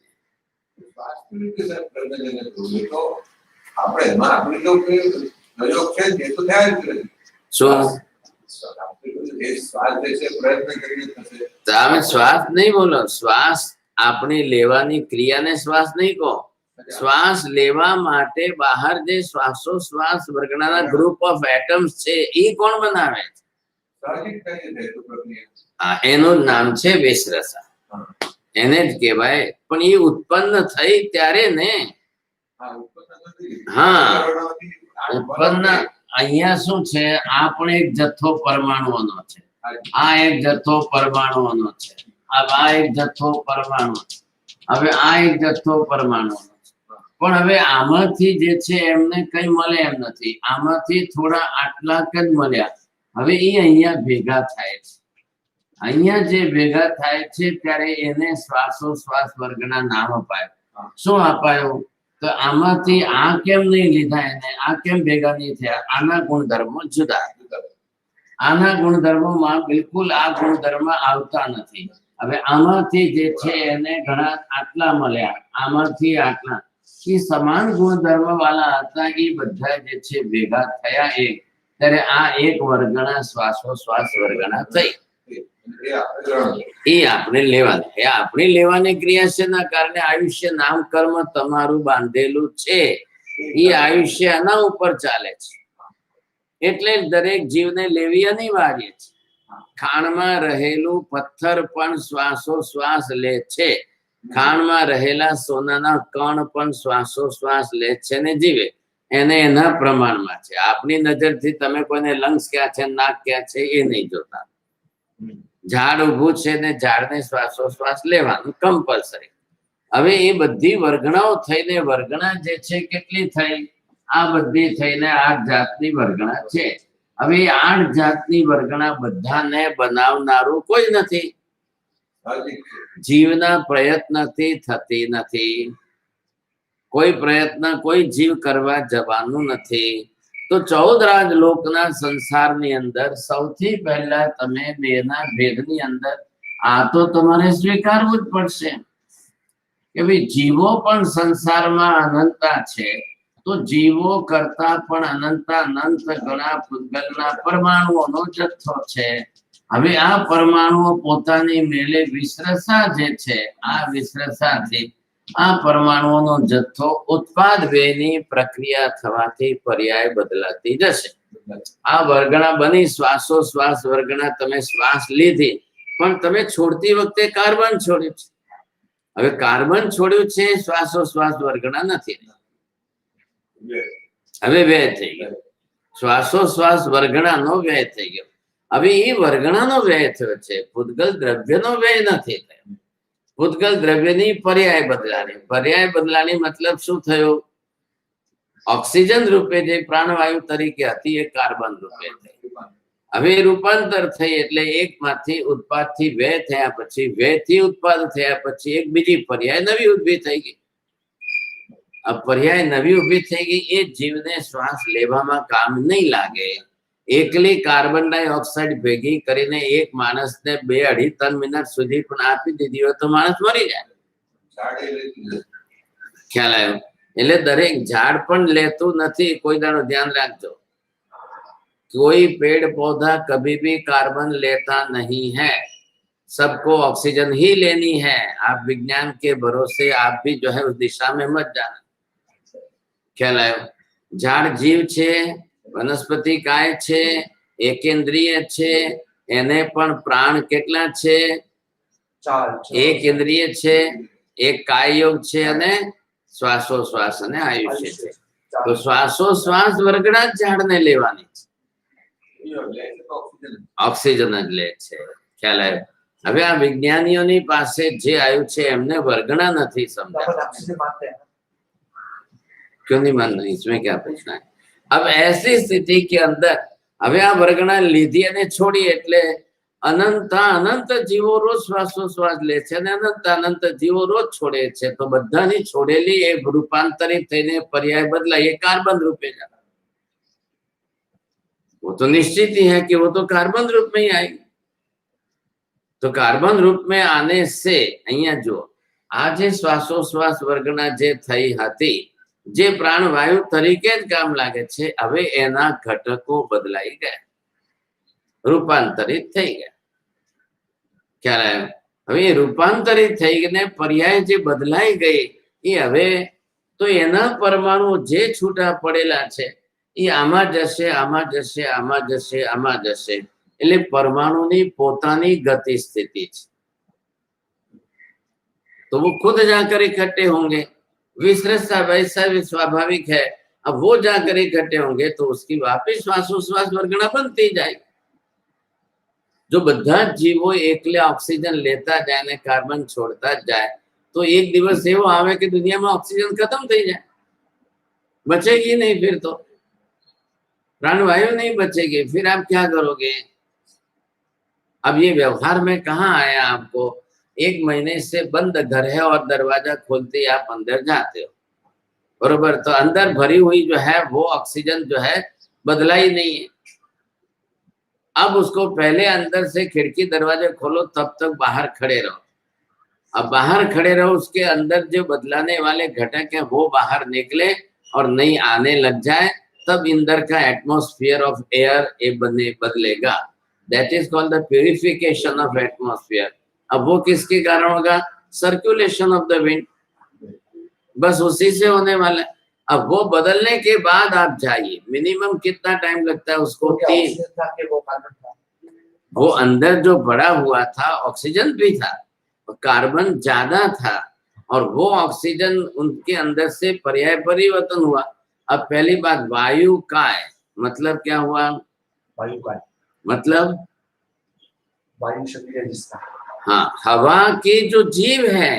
श्वास नहीं बोलो, श्वास आपने लेवानी क्रिया ने श्वास नहीं को, શ્વાસ લેવા માટે બહાર જે શ્વાસોશ્વાસ વર્ગના ગ્રુપ ઓફ એટમ્સ છે એ કોણ બનાવે છે? એનું નામ છે વિશ્રસા. એને જ કહેવાય. પણ એ ઉત્પન્ન થઈ ત્યારે ને. હા, ઉત્પન્ન અહીંયા શું છે? આ પણ એક જથ્થો પરમાણુઓનો છે, આ એક જથ્થો પરમાણુઓનો છે, આ એક જથ્થો પરમાણુ, હવે આ એક જથ્થો પરમાણુઓનો છે. પણ હવે આમાંથી જે છે એમને કઈ મળે એમ નથી, આમાંથી થોડા આટલાક જ મળ્યા. હવે એ અહીંયા ભેગા થાય છે. અહીંયા જે ભેગા થાય છે ત્યારે એને શ્વાસોશ્વાસ વર્ગના નામ અપાય. શું અપાયું? તો આમાંથી આ કેમ નહીં લીધા, એને આ કેમ ભેગા નહીં થયા? આના ગુણધર્મો જુદા, આના ગુણધર્મોમાં બિલકુલ આ ગુણધર્મ આવતા નથી. હવે આમાંથી જે છે એને ઘણા આટલા મળ્યા, આમાંથી આટલા, એ સમાન ગુણધર્મ વાળા હતા. એ બધા જે છે ભેગા થયા એક, ત્યારે આ એક વર્ગના શ્વાસોશ્વાસ વર્ગના થઈ. એ આપણે લેવાની, એ આપણે લેવાની ક્રિયા છે ના કારણે આયુષ્ય નામ કર્મ તમારું બાંધેલું છે. એ આયુષ્ય આના ઉપર ચાલે છે. એટલે દરેક જીવને લેવી અનિવાર્ય છે. ખાણમાં રહેલું પથ્થર પણ શ્વાસોશ્વાસ લે છે, ખાણમાં રહેલા સોનાના કણ પણ શ્વાસોશ્વાસ લે છે ને જીવે. એને એના પ્રમાણમાં છે. આપની નજરથી તમે કોઈને લંગ્સ ક્યાં છે, નાક ક્યાં છે એ નહીં જોતા. ઝાડ ઊભું છે ને ઝાડને શ્વાસોશ્વાસ લેવાનું કમ્પલસરી. હવે એ બધી વર્ગણાઓ થઈને, વર્ગણા જે છે કેટલી થઈ? આ બધી થઈને 8 જાતની વર્ગણા છે. હવે 8 જાતની વર્ગણા બધાને બનાવનારું કોઈ નથી. જીવના પ્રયત્નથી થતી નથી. કોઈ પ્રયત્ન કોઈ જીવ કરવા જવાનું નથી. તો 14 રાજલોકના સંસારની અંદર સૌથી પહેલા તમે બેના ભેદની અંદર આ તો તમારે સ્વીકારવું જ પડશે કે ભાઈ જીવો પણ સંસારમાં અનંતા છે. તો જીવો કરતા પણ અનંત ગણા પૂતગલના પરમાણુઓનો જથ્થો છે. હવે આ પરમાણુઓ પોતાની મેલે વિશ્રસા જે છે, આ વિશ્રસાથી આ પરમાણુઓનો જથ્થો ઉત્પાદ વેની પ્રક્રિયા થવાથી પર્યાય બદલાતી જશે. આ વર્ગણા બની શ્વાસોશ્વાસ વર્ગણા. તમે શ્વાસ લીધી પણ તમે છોડતી વખતે કાર્બન છોડ્યું છે. હવે કાર્બન છોડ્યું છે, શ્વાસોશ્વાસ વર્ગણા નથી. હવે વ્યય થઈ ગયો, શ્વાસોશ્વાસ વર્ગણાનો વ્યય થઈ ગયો. હવે એ વર્ગણાનો વ્યય થયો છે, પૂતગલ દ્રવ્યનો વ્યય નથી થયો. પૂતગલ દ્રવ્યની પર્યાય બદલાની. પર્યાય બદલાની મતલબ શું થયું? ઓક્સિજન રૂપે જે પ્રાણવાયુ તરીકે હતી એ કાર્બન રૂપે થઈ. હવે રૂપાંતર થઈ એટલે એકમાંથી ઉત્પાદથી વ્યય થયા પછી, વ્યયથી ઉત્પાદ થયા પછી એક બીજી પર્યાય નવી ઊભી થઈ ગઈ. આ પર્યાય નવી ઊભી થઈ ગઈ. એ જીવને શ્વાસ લેવામાં કામ નહીં લાગે. એકલી કાર્બન ડાયોક્સાઇડ ભેગી કરીને એક માણસને 2-2.5-3 મિનિટ સુધી પણ આપી દીધી હોય તો માણસ મરી જાય. ખ્યાલ આવ્યો? એટલે દરેક ઝાડ પણ લેતું નથી. કોઈ દાડો ધ્યાન રાખજો, कोई पेड़ पौधा कभी भी कार्बन लेता नहीं है. सबको ऑक्सीजन ही लेनी है. आप विज्ञान के भरोसे आप भी जो है उस दिशा में मत जाना. ख्याल आयो? झाड़ जीव छे, वनस्पति काय छे, एकेंद्रिय छे. એને પણ પ્રાણ કેટલા છે? 4. એક ઇન્દ્રિય છે, એક કાયયોગ છે અને શ્વાસોશ્વાસ અને આયુષ્ય છે. તો શ્વાસોશ્વાસ વર્ગણા જ ઝાડને લેવાની છે. ઓક્સિજન જ લે છે. ખ્યાલ આવ્યો? હવે આ વિજ્ઞાનીઓની પાસે જે આવ્યું છે એમને વર્ગણા નથી समझा. क्यों नहीं मान रही? इसमें क्या पूछना है? अब ऐसी स्थिति के अंदर હવે આ વર્ગણા લીધી અને છોડી એટલે અનંત અનંત જીવો રોજ શ્વાસોશ્વાસ લે છે અને અનંત જીવો રોજ છોડે છે. તો બધાની છોડેલી એ રૂપાંતરિત થઈને પર્યાય બદલાય, એ કાર્બન રૂપે જાય. वो तो निश्चित ही है कि वो तो कार्बन रूप में ही आएगी. तो कार्बन रूप में आने से અહીંયા જો આ જે શ્વાસોશ્વાસ વર્ગના જે થઈ હતી, જે પ્રાણવાયુ તરીકે જ કામ લાગે છે, હવે એના ઘટકો બદલાઈ ગયા, રૂપાંતરિત થઈ ગયા. ખ્યાલ આવ્યો? હવે રૂપાંતરિત થઈ ગઈને પર્યાય જે બદલાઈ ગઈ એ હવે તો એના પરમાણુ જે છૂટા પડેલા છે એ આમાં જશે, આમાં જશે, આમાં જશે, આમાં જશે, એટલે પરમાणुની પોતાની गति स्थिति છે। तो वो खुद जाकर इकट्ठे होंगे, विसृष्टा वैसा भी स्वाभाविक है। अब वो जाकर इकट्ठे होंगे तो उसकी वापिस श्वासोश्वास वर्गणा बनती जाएगी। जो બધા જીવો એકલે ઓક્સિજન લેતા જાય ને કાર્બન છોડતા જાય તો એક દિવસ એવો આવે કે દુનિયામાં ઓક્સિજન ખતમ થઈ જાય, बचेगी नहीं, फिर तो प्राणवायु नहीं बचेगी, फिर आप क्या करोगे? अब ये व्यवहार में कहाँ आया आपको? 1 महीने से बंद घर है और दरवाजा खोलते ही आप अंदर जाते हो, बरोबर? तो अंदर भरी हुई जो है वो ऑक्सीजन जो है बदला ही नहीं है। अब उसको पहले अंदर से खिड़की दरवाजे खोलो, तब तक बाहर खड़े रहो। अब बाहर खड़े रहो, उसके अंदर जो बदलाने वाले घटक है वो बाहर निकले और नहीं आने लग जाए, तब अंदर का एटमॉस्फेयर ऑफ एयर बदलेगा। That is called the purification of atmosphere. अब वो किसके कारण होगा? सर्कुलेशन ऑफ द विंड, बस उसी से होने वाला है। अब वो बदलने के बाद आप जाइए, मिनिमम कितना टाइम लगता है उसको? 3। वो अंदर जो बड़ा हुआ था ऑक्सीजन भी था, कार्बन ज्यादा था, और वो ऑक्सीजन उनके अंदर से पर्याय परिवर्तन हुआ। अब पहली बात, वायु काय मतलब क्या हुआ? वायु काय मतलब वायु शक्ति है जिसका। हाँ, हवा के जो जीव है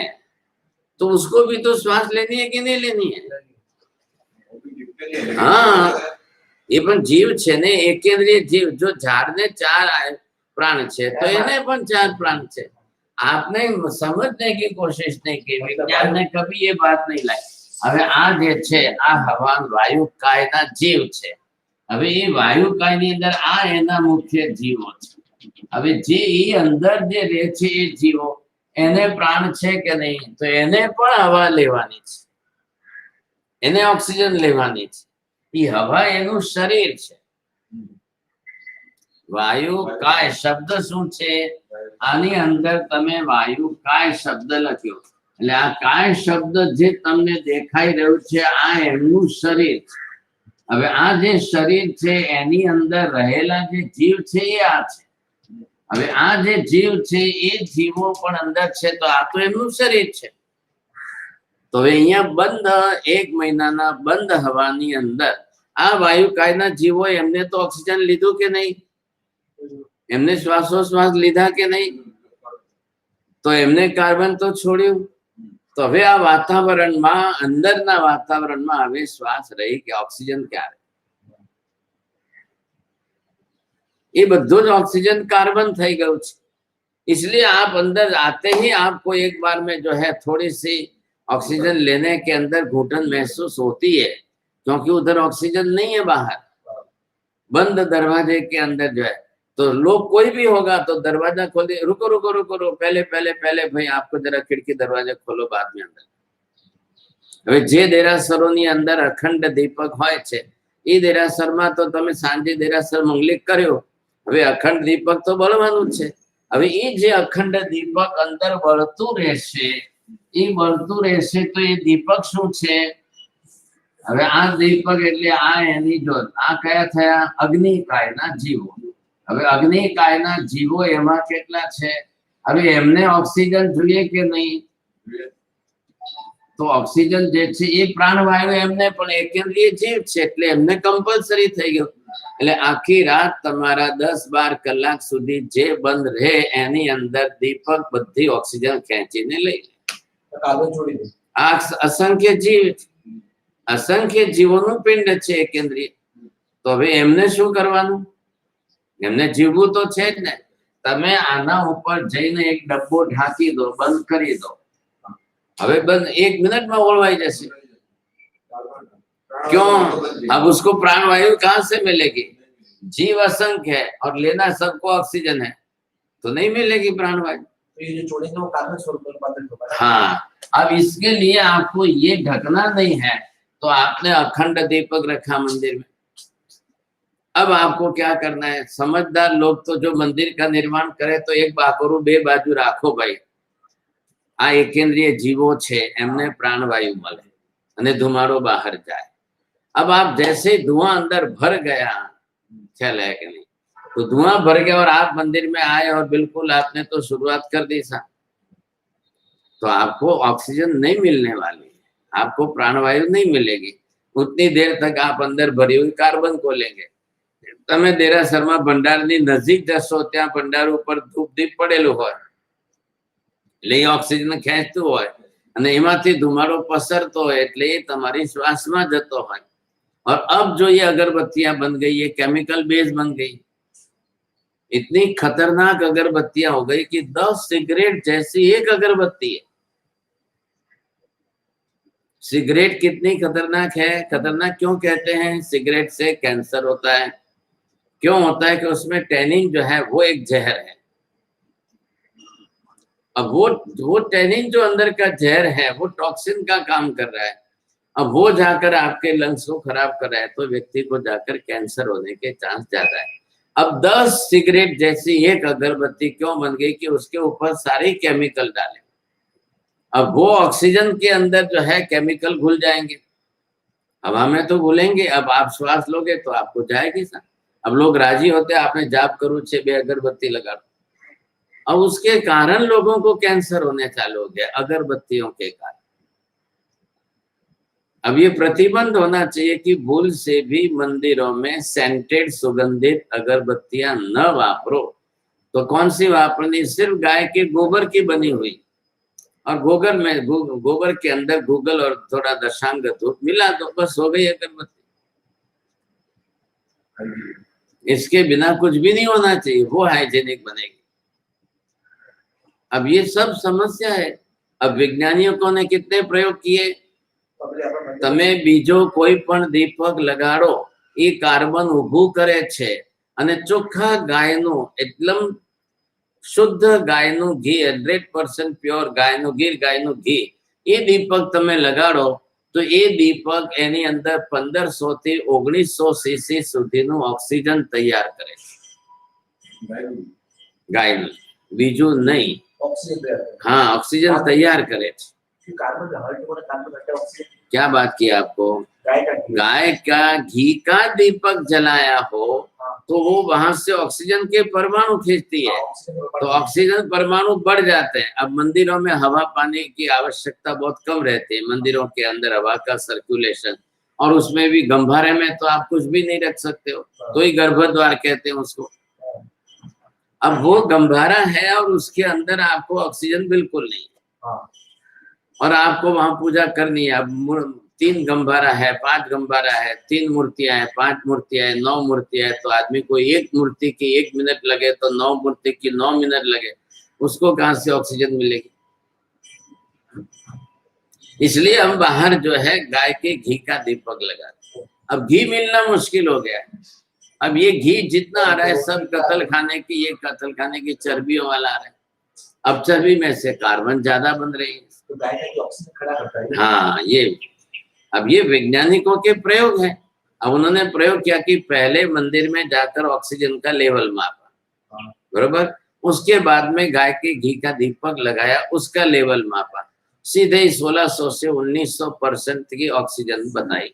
तो उसको भी तो श्वास लेनी है कि नहीं लेनी है? हाँ, ये पण जीव छे ने, एकेंद्रीय जीव। जो झाड़ ने 4 प्राण छे तो એને પણ 4 प्राण छे। आपने समझने की कोशिश नहीं की, विज्ञान ने कभी ये बात नहीं लाई। હવે આ જે છે આ હવા વાયુ કાયના જીવ છે। હવે એ વાયુ કાયની અંદર આ એના મુખ્ય જીવો છે। હવે જે એ અંદર જે રહે છે એ જીવો, એને પ્રાણ છે કે નહીં? તો એને પણ હવા લેવાની છે, એને ઓક્સિજન લેવાની છે। એ હવા એનું શરીર છે। વાયુ કાય શબ્દ શું છે? આની અંદર તમે વાયુ કાય શબ્દ લખ્યો, એટલે આ કાય શબ્દ જે તમને દેખાઈ રહ્યું છે આ એમનું શરીર છે। હવે આ જે શરીર છે એની અંદર રહેલા જે જીવ છે એ આ છે। હવે આ જે જીવ છે એ જીવો પણ અંદર છે, તો આ તો એમનું શરીર છે। તો હવે અહીંયા બંધ 1 મહિનાના બંધ હવાની અંદર આ વાયુ કાયના જીવો, એમને તો ઓક્સિજન લીધું કે નહીં? એમને શ્વાસોશ્વાસ લીધા કે નહીં? તો એમને કાર્બન તો છોડ્યું। તો હવે આ વાતાવરણમાં, અંદરના વાતાવરણમાં હવે શ્વાસ રહી કે ઓક્સિજન ક્યારે? ये બધું જ ऑक्सीजन कार्बन થઈ ગયું છે। इसलिए आप अंदर आते ही आपको एक बार में जो है थोड़ी सी ऑक्सीजन लेने के अंदर घुटन महसूस होती है, क्योंकि उधर ऑक्सीजन नहीं है बाहर। बंद दरवाजे के अंदर जो है, तो लोग कोई भी होगा तो दरवाजा खोल दे, रुको रुको रुको रुको, पहले पहले पहले भाई आपको जरा खिड़की दरवाजा खोलो, बाद में अंदर। હવે જે દેરાસરોની અંદર અખંડ દીપક હોય છે એ દેરાસરમાં તો તમે સાંજે દેરાસર મંગલિક કર્યો, હવે અખંડ દીપક તો બળવાનું જ છે। હવે એ જે અખંડ દીપક અંદર બળતું રહેશે, એ બળતું રહેશે તો એ દીપક શું છે? હવે આ દીપક એટલે આ એની જ્યોત। આ કયા થયા? અગ્નિકાયના જીવો। હવે અગ્નિકાયના જીવો એમાં કેટલા છે? હવે એમને ઓક્સિજન જોઈએ કે નહીં? તો ઓક્સિજન જે છે એ પ્રાણવાયુ એમને પણ એકેન્દ્રીય જીવ છે, એટલે એમને કમ્પલસરી થઈ ગયું। એટલે આખી રાત તમારા 10-12 કલાક સુધી જે બંધ રહે એની અંદર દીપક બધી ઓક્સિજન ખેંચીને લઈ લે। કાર્બન છોડી દે। આ અસંખ્ય જીવ, અસંખ્ય જીવોનું પિંડ છે એકેન્દ્રીય। તો હવે એમને શું કરવાનું? એમને જીવવું તો છે જ ને। તમે આના ઉપર જઈને એક ડબ્બો ઢાંકી દો, બંધ કરી દો, હવે बंद 1 मिनट में ओलवाई जैसे। क्यों? अब उसको प्राणवायु कहाँ से मिलेगी? जीव असंख्य है और लेना सबको ऑक्सीजन है, तो नहीं मिलेगी प्राणवायु। तो ये जो छोड़ेंगे वो कार्बन स्वरूप में रूपांतरित होगा। हाँ, अब इसके लिए आपको ये ढकना नहीं है, तो आपने अखंड दीपक रखा मंदिर में। अब आपको क्या करना है? समझदार लोग तो जो मंदिर का निर्माण करे तो एक बाकरू 2 बाजू राखो भाई। आ एकेंद्रीय जीवो छे एमने प्राणवायु मळे, અને ધુમાડો બહાર જાય. अब आप जैसे धुआं अंदर भर गया, ख्याल है कि नहीं, तो धुआं भर गया और आप मंदिर में आए और बिल्कुल आपने तो शुरुआत कर दी सा, तो आपको ऑक्सीजन नहीं मिलने वाली है, आपको प्राणवायु नहीं मिलेगी. उतनी देर तक आप अंदर भरी हुई कार्बन को लेंगे. તમે દેરાસરમાં ભંડારની નજીક જશો, ત્યાં ભંડાર ઉપર ધૂપ દીપ પડેલું હોય એટલે એ ઓક્સિજન ખેંચતું હોય અને એમાંથી ધુમાડો પસરતો હોય એટલે એ તમારી શ્વાસમાં જતો હોય. और अब जो ये अगरबत्तियां बन गई, ये केमिकल बेस बन गई, इतनी खतरनाक अगरबत्तियां हो गई कि 10 सिगरेट जैसी एक अगरबत्ती है. सिगरेट कितनी खतरनाक है. खतरनाक क्यों कहते हैं? सिगरेट से कैंसर होता है. क्यों होता है? कि उसमें टैनिन जो है वो एक जहर है. अब वो टैनिन जो अंदर का जहर है वो टॉक्सिन का काम कर रहा है. अब वो जाकर आपके लंग्स को खराब कर रहा है तो व्यक्ति को जाकर कैंसर होने के चांस ज्यादा है. अब 10 सिगरेट जैसी एक अगरबत्ती क्यों बन गई? कि उसके ऊपर सारे केमिकल डाले. अब वो ऑक्सीजन के अंदर जो है केमिकल घुल जाएंगे, हवा में तो घुलेंगे. अब आप श्वास लोगे तो आपको जाएगी सा. अब लोग राजी होते हैं, आपने जाप करूँ 6 बे अगरबत्ती लगा दो. अब उसके कारण लोगों को कैंसर होने चालू हो गया, अगरबत्तियों के कारण. अब ये प्रतिबंध होना चाहिए कि भूल से भी मंदिरों में सेंटेड सुगंधित अगरबत्तियां न वापरो. तो कौन सी वापरनी? सिर्फ गाय के गोबर की बनी हुई, और गोबर के अंदर गूगल और थोड़ा दशांग धूप मिला दो, बस हो गई अगरबत्ती. इसके बिना कुछ भी नहीं होना चाहिए, वो हाइजेनिक बनेगी. अब ये सब समस्या है. अब वैज्ञानिकों ने कितने प्रयोग किए. તમે બીજો કોઈ પણ દીપક લગાડો એ કાર્બન ઊભું કરે છે અને ચોખ્ખા ગાયનું એકદમ શુદ્ધ ગાયનું ઘી 100% પ્યોર ગાયનું ઘી એ દીપક તમે લગાડો તો એ દીપક એની અંદર 1500 થી 1900 cc સુધીનું ઓક્સિજન તૈયાર કરે છે. ગાયનું, બીજું નહીં. हाँ, ऑक्सीजन तैयार करे. क्या बात की आपको? गाय का घी का दीपक जलाया हो तो वो वहां से ऑक्सीजन के परमाणु खींचती है, तो ऑक्सीजन परमाणु बढ़ जाते हैं. अब मंदिरों में हवा पानी की आवश्यकता बहुत कम रहती है. मंदिरों के अंदर हवा का सर्कुलेशन, और उसमें भी गंभारे में तो आप कुछ भी नहीं रख सकते हो, तो ही गर्भद्वार कहते हैं उसको. अब वो गंभारा है और उसके अंदर आपको ऑक्सीजन बिल्कुल नहीं, और आपको वहां पूजा करनी है. अब 3 गंभारा है, 5 गंभारा है, 3 मूर्तियां हैं, 5 मूर्तियां हैं, 9 मूर्तियां हैं, तो आदमी को एक मूर्ति की 1 मिनट लगे तो 9 मूर्ति की 9 मिनट लगे, उसको कहां से ऑक्सीजन मिलेगी? इसलिए हम बाहर जो है गाय के घी का दीपक लगाते. अब घी मिलना मुश्किल हो गया है. अब ये घी जितना आ रहा है सब कत्ल खाने की, ये कत्ल खाने की चर्बियों वाला आ रहा है. अब चर्बी में से कार्बन ज्यादा बन रही है. तो गाय का ऑक्सीजन खड़ा करता है. हाँ, ये वैज्ञानिकों के प्रयोग है. अब उन्होंने प्रयोग किया कि पहले मंदिर में जाकर ऑक्सीजन का लेवल मापा, बरोबर. उसके बाद में गाय के घी का दीपक लगाया, उसका लेवल मापा, सीधे 1600 से 1900% की ऑक्सीजन बताई.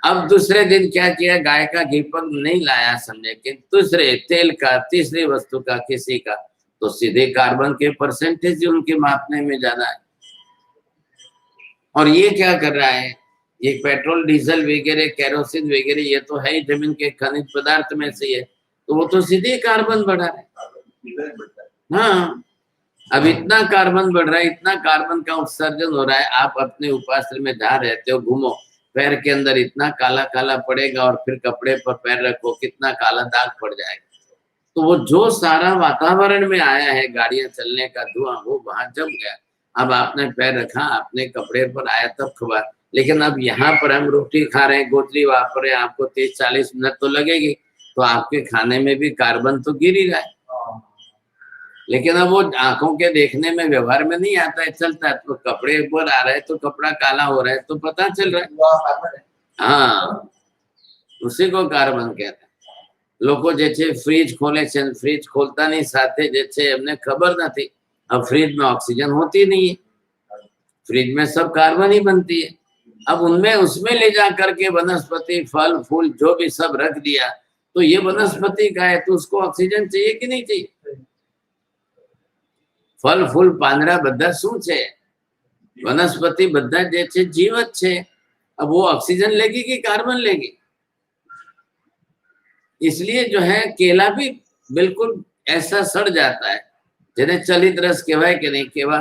अब दूसरे दिन क्या किया? गाय का दीपक नहीं लाया समझे कि दूसरे तेल का, तीसरी वस्तु का, किसी का, तो सीधे कार्बन के परसेंटेज उनके मापने में ज्यादा है. और ये क्या कर रहा है? ये पेट्रोल डीजल वगैरह, केरोसिन वगैरह, ये तो है ही जमीन के खनिज पदार्थ में से है, तो वो तो सीधे कार्बन बढ़ा रहा है. हाँ, अब इतना कार्बन बढ़ रहा है, इतना कार्बन का उत्सर्जन हो रहा है. आप अपने उपाश्रय में जहाँ रहते हो घूमो, पैर के अंदर इतना काला काला पड़ेगा, और फिर कपड़े पर पैर रखो, कितना काला दाग पड़ जाएगा. तो वो जो सारा वातावरण में आया है गाड़ियां चलने का धुआं, वो वहां जम गया. अब आपने पैर रखा, अपने कपड़े पर आया तब खबर. लेकिन अब यहाँ पर हम रोटी खा रहे हैं, गोतली वापर रहे हैं, आपको 30-40 मिनट तो लगेगी, तो आपके खाने में भी कार्बन तो गिर ही रहा है. लेकिन अब वो आंखों के देखने में, व्यवहार में नहीं आता है, चलता है. तो कपड़े पर आ रहा है तो कपड़ा काला हो रहा है तो पता चल रहा है. हाँ, उसी को कार्बन कहते हैं. લોકો જે છે ફ્રીજ ખોલે છે, ફ્રીજ ખોલતાની સાથે જે છે એમને ખબર નથી. अब फ्रिज में ऑक्सीजन होती नहीं है, फ्रिज में सब कार्बन ही बनती है. अब उनमें उसमें ले जा करके वनस्पति फल फूल जो भी सब रख दिया, तो ये वनस्पति का है तो उसको ऑक्सीजन चाहिए कि नहीं चाहिए? फल फूल પાંદડા બધા શું છે? वनस्पति બધા જે છે જીવત છે। अब वो ऑक्सीजन लेगी कि कार्बन लेगी? इसलिए जो है केला भी बिल्कुल ऐसा सड़ जाता है, જેને ચલિત રસ કહેવાય કે નહીં કહેવા,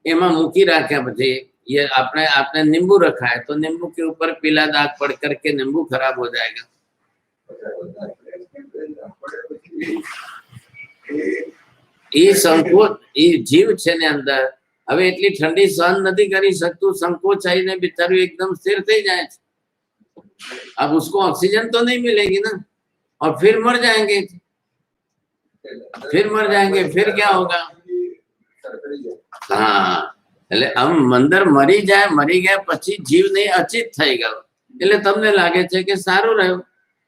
એમાં મૂકી રાખ્યા પછી ये आपने नींबू रखा है तो नींबू के ऊपर पीला दाग पड़ करके नींबू खराब हो जाएगा। ये संकोच ये जीव छे ने अंदर હવે એટલી ઠંડી સહન નથી કરી શકતું, સંકોચાઈને बिचारू एकदम स्थिर થઈ જાય છે। अब उसको ऑक्सीजन तो नहीं मिलेगी ना, और फिर मर जाएंगे, फिर क्या होगा? हाँ, એટલે આમ અંદર મરી ગયા પછી જીવ નહીં અચિત થઈ ગયો, એટલે તમને લાગે છે કે સારું રહ્યું।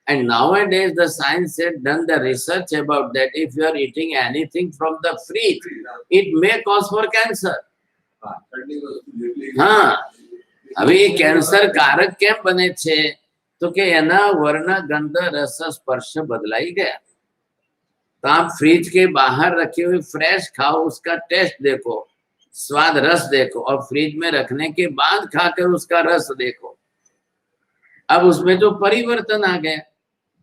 And nowadays the science had done the research about that if you are eating anything from the fridge, it may cause for cancer. हाँ, હવે એ કેન્સર કારક કેમ બને છે? તો કે એના વર્ણ ગંધ રસ સ્પર્શ બદલાઈ ગયા। तो आप फ्रिज के बाहर रखी हुई फ्रेश खाओ, उसका टेस्ट देखो, स्वाद रस देखो, और फ्रिज में रखने के बाद खाकर उसका रस देखो। अब उसमें जो परिवर्तन आ गया,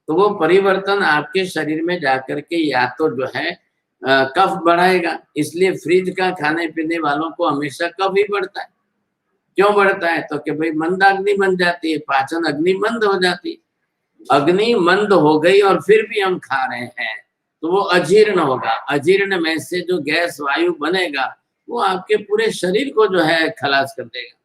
तो वो परिवर्तन आपके शरीर में जाकर के या तो जो है कफ बढ़ाएगा। इसलिए फ्रिज का खाने पीने वालों को हमेशा कफ ही बढ़ता है। क्यों बढ़ता है? तो कि भाई मंदाग्नि बन जाती है, पाचन अग्नि मंद हो जाती है। अग्नि मंद हो गई और फिर भी हम खा रहे हैं तो वो अजीर्ण होगा। अजीर्ण में से जो गैस वायु बनेगा वो आपके पूरे शरीर को जो है खलास कर देगा।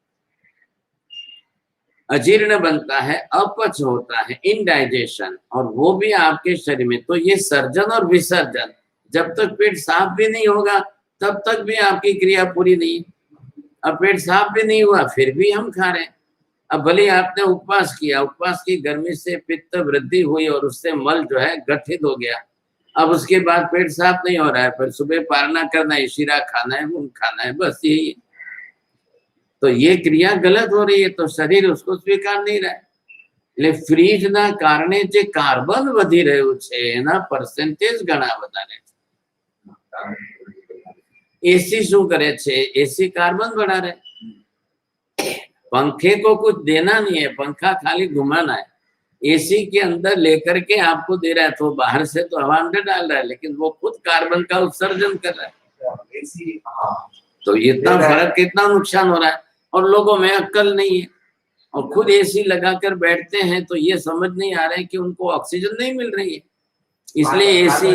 अजीर्ण बनता है, अपच होता है, इनडाइजेशन, और वो भी आपके शरीर में। तो ये सर्जन और विसर्जन, जब तक पेट साफ भी नहीं होगा तब तक भी आपकी क्रिया पूरी नहीं। अब पेट साफ भी नहीं हुआ फिर भी हम खा रहे हैं। अब भले आपने उपवास किया, उपवास की गर्मी से पित्त वृद्धि हुई और उससे मल जो है गठित हो गया, अब उसके बाद पेट साफ नहीं हो रहा है, फिर सुबह पारना करना है, शीरा खाना है, मूंग खाना है, बस यही है। तो ये क्रिया गलत हो रही है, तो शरीर उसको स्वीकार नहीं रहा है। એટલે ફ્રીજના કારણે જે કાર્બન વધી રહ્યું છે એના પરસેન્ટેજ ઘણા વધારે છે। एसी શું કરે છે? एसी कार्बन बढ़ा रहे। पंखे को कुछ देना नहीं है, पंखा खाली घुमाना है। एसी के अंदर लेकर के आपको दे रहा है, तो बाहर से तो हवा अंदर डाल रहा है, लेकिन वो खुद कार्बन का उत्सर्जन कर रहा है। एसी, तो इतना फर्क, कितना नुकसान हो रहा है। और लोगों में अक्ल नहीं है, और खुद एसी लगाकर बैठते हैं तो ये समझ नहीं आ रहा है कि उनको ऑक्सीजन नहीं मिल रही है। इसलिए एसी,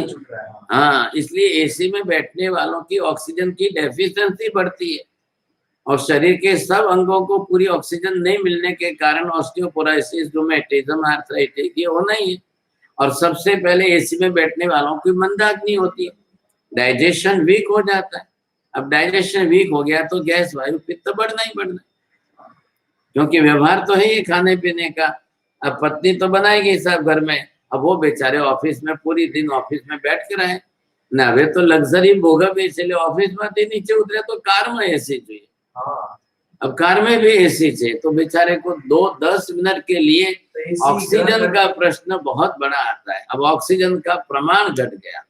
हाँ, इसलिए एसी में बैठने वालों की ऑक्सीजन की डेफिशिएंसी बढ़ती है, और शरीर के सब अंगों को पूरी ऑक्सीजन नहीं मिलने के कारण ऑस्टियोपोरोसिस, रूमेटिज्म, आर्थराइटिस ये होना ही है। और सबसे पहले एसी में बैठने वालों की मंदाग्नि होती है, डाइजेशन वीक हो जाता है। अब डाइजेशन वीक हो गया तो गैस वायु पित्त बढ़ना ही बढ़ना, क्योंकि व्यवहार तो है ये खाने पीने का। अब पत्नी तो बनाएगी सब घर में, अब वो बेचारे ऑफिस में पूरी दिन ऑफिस में बैठ के रहे ना। वे तो लग्जरी भोगव, इसलिए ऑफिस में नीचे उतरे तो कार में एसी चाहिए। अब कार में भी एसी चाहिए, तो बेचारे को 2-10 मिनट के लिए ऑक्सीजन का प्रश्न बहुत बड़ा आता है। अब ऑक्सीजन का प्रमाण घट गया,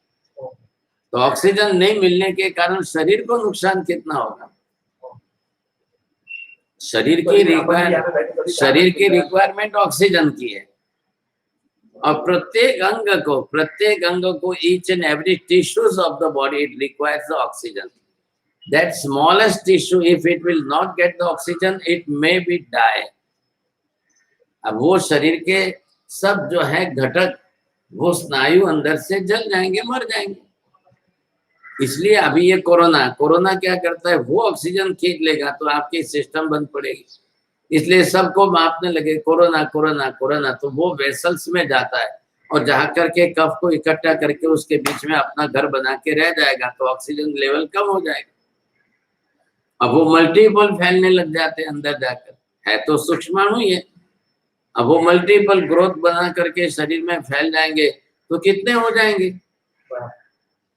तो ऑक्सीजन नहीं मिलने के कारण शरीर को नुकसान कितना होगा। शरीर की रिक्वायरमेंट ऑक्सीजन की है, और प्रत्येक अंग को each and every tissues of the body it requires the oxygen. That smallest tissue if it will not get the oxygen it may be die. अब वो शरीर के सब जो है घटक, वो स्नायु अंदर से जल जाएंगे, मर जाएंगे। इसलिए अभी ये कोरोना क्या करता है, वो ऑक्सीजन खींच लेगा तो आपकी सिस्टम बंद पड़ेगी। इसलिए सबको मापने लगे कोरोना कोरोना कोरोना, तो वो वेसल्स में जाता है और जहाँ करके कफ को इकट्ठा करके उसके बीच में अपना घर बना के रह जाएगा, तो ऑक्सीजन लेवल कम हो जाएगा। अब वो मल्टीपल फैलने लग जाते हैं अंदर जाकर, है तो सूक्ष्माणु ही है। अब वो मल्टीपल ग्रोथ बना करके शरीर में फैल जाएंगे तो कितने हो जाएंगे।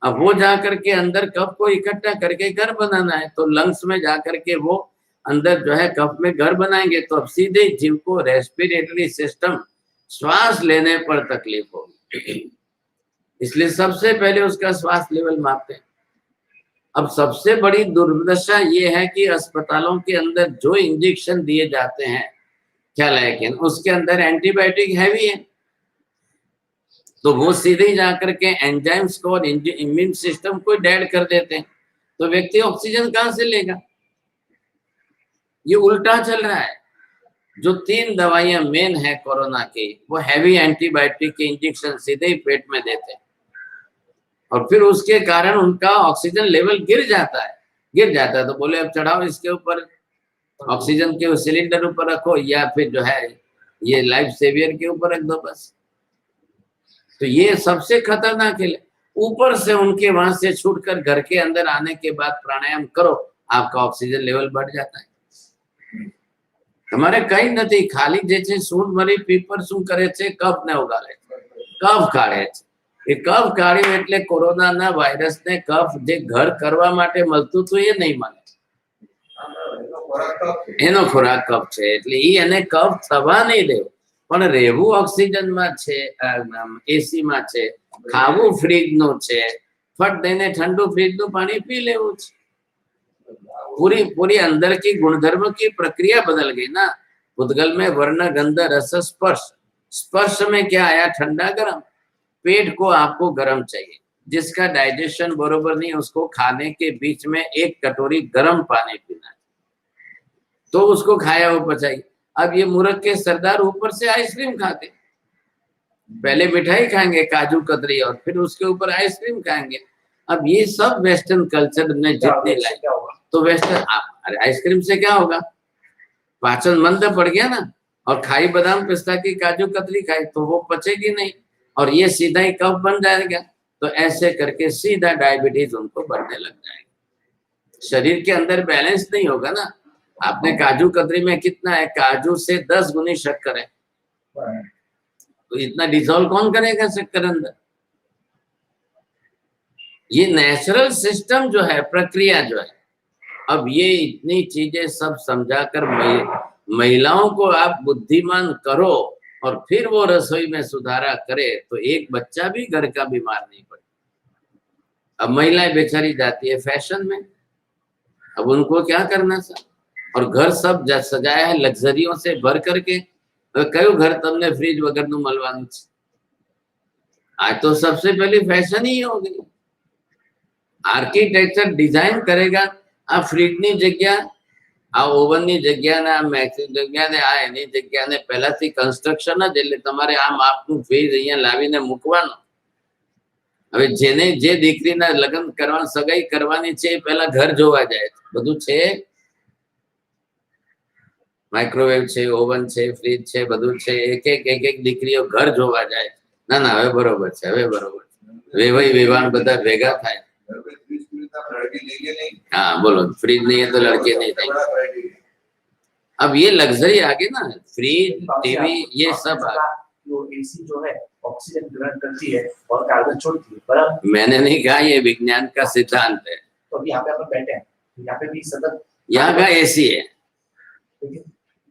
अब वो जा करके अंदर कफ को इकट्ठा करके घर बनाना है, तो लंग्स में जा करके वो अंदर जो है कफ में घर बनाएंगे तो अब सीधे जीव को रेस्पिरेटरी सिस्टम श्वास लेने पर तकलीफ होगी, इसलिए सबसे पहले उसका श्वास लेवल मापते हैं। अब सबसे बड़ी दुर्दशा ये है कि अस्पतालों के अंदर जो इंजेक्शन दिए जाते हैं, ख्याल है कि उसके अंदर एंटीबायोटिक हैवी है, तो वो सीधे ही जाकर के एंजाइम्स को और इम्यून सिस्टम को डेड कर देते हैं, तो व्यक्ति ऑक्सीजन कहां से लेगा? ये उल्टा चल रहा है। जो 3 दवाइयां मेन है कोरोना की, वो हैवी एंटीबायोटिक के इंजेक्शन सीधे ही पेट में देते हैं और फिर उसके कारण उनका ऑक्सीजन लेवल गिर जाता है तो बोले अब चढ़ाओ इसके ऊपर, ऑक्सीजन के सिलेंडर ऊपर रखो या फिर जो है ये लाइफ सेवियर के ऊपर रख दो बस। तो ये सबसे खतरनाक है। ऊपर से उनके वहां से छूटकर घर के अंदर आने के बाद प्राणायाम करो, आपका ऑक्सीजन लेवल बढ़ जाता है। તમારે કઈ નથી, ખાલી જે છે સૂંઢ મરી પીપર શું કરે છે, કફ ને ઉગાડે છે, કફ કાઢે છે। એ કફ કાઢ્યું એટલે કોરોનાના વાયરસને કફ જે ઘર કરવા માટે મળતું હતું એ નહીં મળે, એનો ખોરાક કફ છે, એટલે ઈ એને કફ થવા નહીં દેવો, પણ રહેવું ઓક્સિજનમાં છે, એસી માં છે, ખાવું ફ્રીજ નું છે, ફટ દઈને ઠંડુ ફ્રીજ નું પાણી પી લેવું છે। पूरी पूरी अंदर की गुणधर्म की प्रक्रिया बदल गई ना। उद्गल में वर्ण गंध रस स्पर्श, स्पर्श में क्या आया? ठंडा गरम। पेट को आपको गरम चाहिए, जिसका डाइजेशन बरोबर नहीं, उसको खाने के बीच में 1 कटोरी गर्म पानी पीना है, तो उसको खाया वो पचाइए। अब ये मूर्ख के सरदार ऊपर से आइसक्रीम खाते, पहले मिठाई खाएंगे काजू कतरी और फिर उसके ऊपर आइसक्रीम खाएंगे। अब ये सब वेस्टर्न कल्चर ने जितने लाए, तो वेस्टर्न, अरे आइसक्रीम से क्या होगा? पाचन मंद पड़ गया ना, और खाई बादाम पिस्ता की काजू कतरी खाई तो वो पचेगी नहीं और ये सीधा ही कफ बन जाएगा, तो ऐसे करके सीधा डायबिटीज उनको बढ़ने लग जाएगा। शरीर के अंदर बैलेंस नहीं होगा ना। आपने काजू कतरी में कितना है? काजू से 10 गुनी शक्कर है, तो इतना डिसॉल्व कौन करेगा शक्कर अंदर? ये नेचुरल सिस्टम जो है, प्रक्रिया जो है, अब ये इतनी चीजें सब समझाकर महिलाओं को आप बुद्धिमान करो और फिर वो रसोई में सुधारा करे तो एक बच्चा भी घर का बीमार नहीं पड़े। अब महिलाएं बेचारी जाती है फैशन में, अब उनको क्या करना सर? और घर सब सजाया है लग्जरियों से भर करके, कयो घर तमने फ्रीज वगैरह नु मलवानु छे। आज तो सबसे पहले फैशन ही हो गई। आर्किटेक्चर डिजाइन करेगा आ फ्रीज ની જગ્યા, આ ઓવન ની જગ્યા ને આ મેક્સિમ જગ્યા ને આ એની જગ્યા ને પહેલાથી કન્સ્ટ્રક્શન જ, એટલે તમારે આ માપનું ફ્રીજ અહીંયા લાવીને મૂકવાનું। હવે જેને જે દીકરીના લગ્ન કરવાની સગાઈ કરવાની છે પહેલા ઘર જોવા જાય, બધું છે, માઇક્રોવેવ છે, ઓવન છે, ફ્રીજ છે, બધું છે, એક દીકરીઓ घर જોવા જાય। ના ના હવે બરોબર છે, હવે બરોબર છે, વેવાઈ વેવાણ બધા ભેગા થાય। हाँ बोलो, फ्रिज नहीं है तो लड़के नहीं थे। अब ये लग्जरी आ गई ना, फ्रिज टीवी ये सब एसी जो है ऑक्सीजन ग्रहण करती है और कार्बन छोड़ती है, पर मैंने नहीं कहा, ये विज्ञान का सिद्धांत है। तो अभी यहाँ पे अपन बैठे हैं, यहाँ पे भी सतत, यहाँ का एसी है,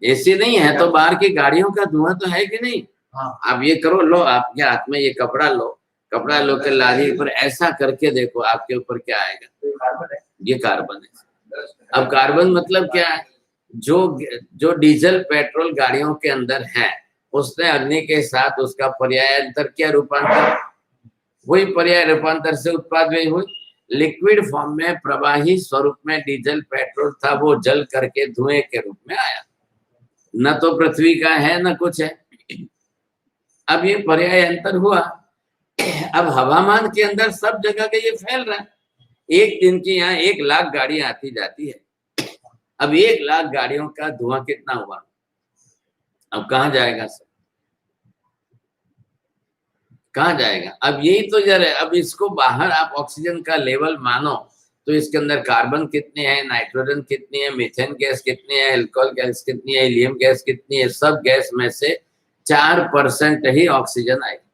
एसी नहीं है तो बाहर की गाड़ियों का धुआं तो है कि नहीं? हाँ। आप ये करो, लो आपके हाथ में ये कपड़ा लो, कपड़ा लो के लादी पर ऐसा करके देखो आपके ऊपर क्या आएगा। तो कार्बन है, ये कार्बन है। अब कार्बन मतलब क्या है? जो डीजल पेट्रोल गाड़ियों के अंदर है, उसने अग्नि के साथ उसका पर्यायांतर क्या, रूपांतर, वही पर्याय रूपांतर से उत्पाद हुई लिक्विड फॉर्म में, प्रवाही स्वरूप में डीजल पेट्रोल था, वो जल करके धुएं के रूप में आया। न तो पृथ्वी का है न कुछ है। अब ये पर्यायांतर हुआ, अब हवामान के अंदर सब जगह का ये फैल रहा है। एक दिन की यहाँ 1 लाख गाड़ियां आती जाती है। अब 1 लाख गाड़ियों का धुआं कितना हुआ? अब कहाँ जाएगा सर? कहाँ जाएगा? अब यही तो जर है। अब इसको बाहर आप ऑक्सीजन का लेवल मानो तो इसके अंदर कार्बन कितने हैं, नाइट्रोजन कितनी है, मीथेन गैस कितनी है, एल्कोहल गैस कितनी है, हीलियम गैस कितनी है, सब गैस में से 4% ही ऑक्सीजन आएगी।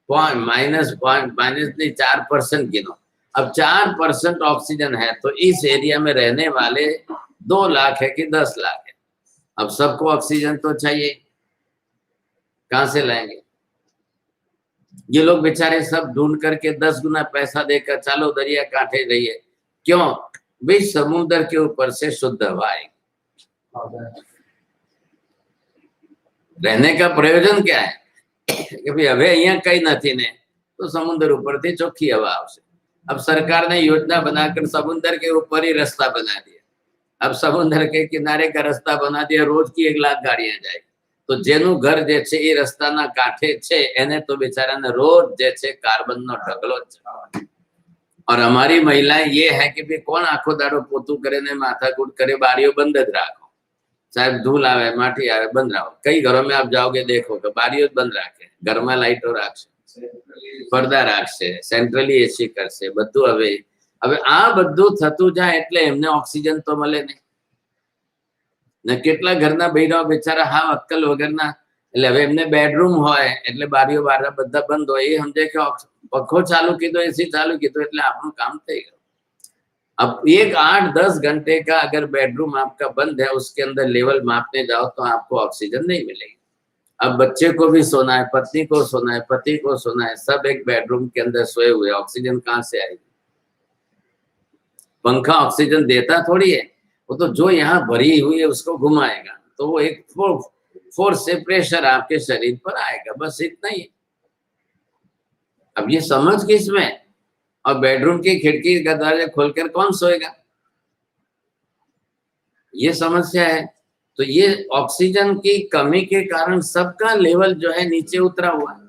माइनस नहीं 4% गिनो। अब 4% ऑक्सीजन है तो इस एरिया में रहने वाले 2 लाख है कि 10 लाख है। अब सबको ऑक्सीजन तो चाहिए, कहां से लाएंगे? ये लोग बेचारे सब ढूंढ करके 10 गुना पैसा देकर चालो दरिया कांठे रहिए। क्यों? भाई समुद्र के ऊपर से शुद्ध हवा आएगी। रहने का प्रयोजन क्या है कि भाई હવે અહીંયા કઈ નથી ने तो समुद्र ऊपर थी चोखी हवा आवશે। अब सरकार ने योजना बनाकर समुद्र के ऊपर ही रास्ता बना दिया। अब समुद्र के किनारे का रास्ता बना दिया, रोज की 1 लाख गाड़ियां जाएगी। तो जेनु घर जे छे ए रस्ताना कांठे छे एने तो बेचाराने रोज जे छे कार्बननो ढगलो ज। और हमारी महिलाएं ये है कि भाई कौन आखो दाड़ो पोतू करे ने माथाकूट करे, बारियों बंद ज राखो। साहब धूल आवे माटी आवे बंद राखो। कई घरों में आप जाओगे देखो कि बारियों बंद राखे, घर में लाइटो राखशे, પડદા રાખશે, સેન્ટ્રલી એસી કરશે, બધું હવે આ બધું થતું જાય એટલે એમને ઓક્સિજન તો મળે નહીં ને। કેટલા ઘરના બૈરાઓ બેચારા હાવ અક્કલ વગરના, એટલે હવે એમને બેડરૂમ હોય એટલે બારીઓ બારા બધા બંધ હોય, એ સમજે કે પંખો ચાલુ કીધો એસી ચાલુ કીધો એટલે આપણું કામ થઈ ગયું। अब एक 8-10 घंटे का अगर बेडरूम आपका बंद है, उसके अंदर लेवल मापने जाओ तो आपको ऑक्सीजन नहीं मिलेगी। अब बच्चे को भी सोना है, पत्नी को सोना है, पति को सोना है, सब एक बेडरूम के अंदर सोए हुए, ऑक्सीजन कहाँ से आएगी? पंखा ऑक्सीजन देता थोड़ी है, वो तो जो यहाँ भरी हुई है उसको घुमाएगा, तो वो एक फोर्स से प्रेशर आपके शरीर पर आएगा, बस इतना ही। अब ये समझ किसमें? और बेडरूम की खिड़की का दरवाजा खोलकर कौन सोएगा? ये समस्या है। तो ये ऑक्सीजन की कमी के कारण सबका लेवल जो है नीचे उतरा हुआ है।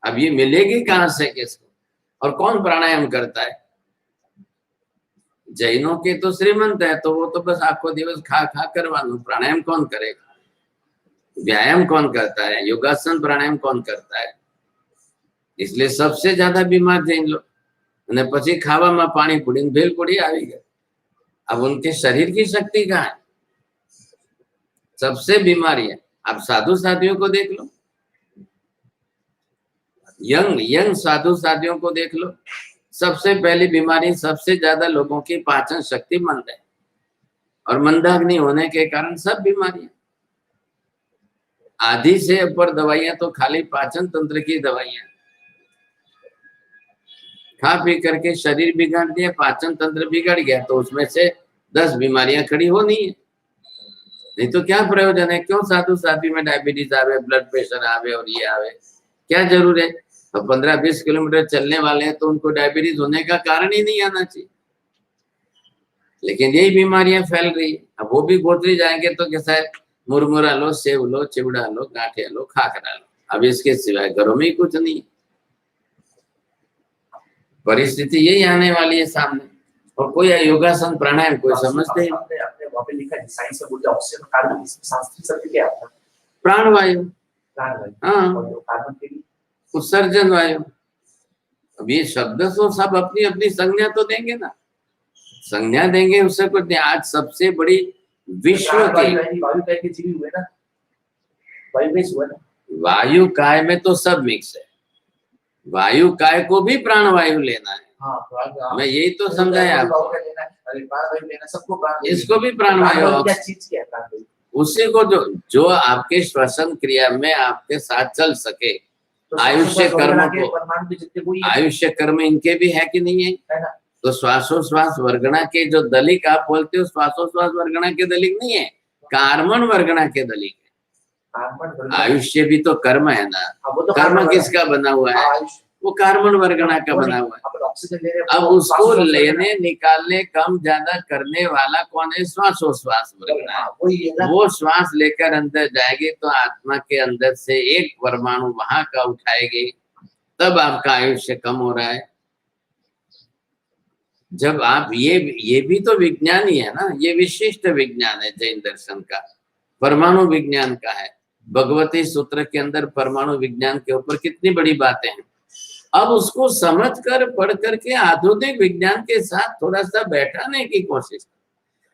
अब ये मिलेगी कहां से किसको? और कौन प्राणायाम करता है? जैनों के तो श्रीमंत है, तो वो तो बस आखो दिवस खा खा करवानो। प्राणायाम कौन करेगा? व्यायाम कौन करता है? योगासन प्राणायाम कौन करता है? इसलिए सबसे ज्यादा बीमार जैन लोग, અને પછી ખાવામાં પાણી પૂરી ભેલ પૂરી આવી ગઈ। अब उनके शरीर की शक्ति कहाँ है? सबसे बीमारी है। आप साधु साधियों को देख लो, यंग साधु साधियों को देख लो, सबसे पहली बीमारी, सबसे ज्यादा लोगों की पाचन शक्ति मंद है, और मंदाग्नि होने के कारण सब बीमारियां। आधी से ऊपर दवाइयां तो खाली पाचन तंत्र की दवाइयां, खा पी करके शरीर बिगाड़ दिया, पाचन तंत्र बिगड़ गया, तो उसमें से 10 बीमारियां खड़ी होनी है। नहीं तो क्या प्रयोजन है? क्यों साधु साधी में डायबिटीज आवे, ब्लड प्रेशर आवे और ये आवे? क्या जरूर है? तो 15-20 किलोमीटर चलने वाले हैं तो उनको डायबिटीज होने का कारण ही नहीं आना चाहिए, लेकिन यही बीमारियां फैल रही है। अब वो भी गोदरी जाएंगे तो कैसा है? मुरमुरा लो, सेव लो, चिवड़ा लो, गांठिया लो, खाखरा लो, अब इसके सिवाय घरों में ही कुछ नहीं। परिस्थिति यही आने वाली है सामने, और कोई योगासन प्राणायाम कोई समझते ही नहीं। प्राणवायु, हाँ, उत्सर्जन वायु। अब ये शब्द तो सब अपनी अपनी संज्ञा तो देंगे ना, संज्ञा देंगे, उससे कुछ नहीं। आज सबसे बड़ी विश्व की वायु काय में तो सब मिक्स है। वायु काय को भी प्राणवायु लेना है। हाँ, मैं यही तो समझाया आपको, इसको भी प्राणवायु, उसी को जो आपके श्वसन क्रिया में आपके साथ चल सके। आयुष्य कर्म को, आयुष्य कर्म इनके भी है कि नहीं है? तो श्वासोश्वास वर्गणा के जो दलिक आप बोलते हो, श्वासोश्वास वर्गणा के दलिक नहीं है, कार्बन वर्गणा के दलिक है। आयुष्य भी तो कर्म है ना। कर्म किसका बना हुआ है? वो कार्बन वर्गणा का बना हुआ है। अब उसको लेने निकालने कम ज्यादा करने वाला कौन है? श्वासोश्वास वर्गणा। वो श्वास लेकर अंदर जाएगी तो आत्मा के अंदर से एक परमाणु वहां का उठाएगी, तब आपका आयुष्य कम हो रहा है। जब आप ये भी तो विज्ञान ही है ना, ये विशिष्ट विज्ञान है जैन दर्शन का, परमाणु विज्ञान का है। भगवती सूत्र के अंदर परमाणु विज्ञान के ऊपर कितनी बड़ी बातें हैं। अब उसको समझ कर पढ़ करके आधुनिक विज्ञान के साथ थोड़ा सा बैठाने की कोशिश।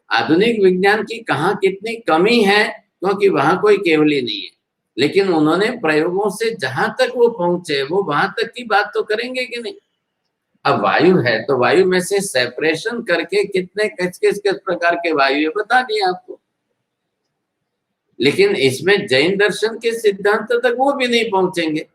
आधुनिक विज्ञान की कहाँ कितनी कमी है, क्योंकि वहां कोई केवली नहीं है, लेकिन उन्होंने प्रयोगों से जहां तक वो पहुंचे वो वहां तक की बात तो करेंगे कि नहीं। अब वायु है तो वायु में से सेपरेशन करके कितने किस किस किस प्रकार के वायु है बता दिए आपको। लेकिन इसमें जैन दर्शन के सिद्धांत तक वो भी नहीं पहुंचेंगे।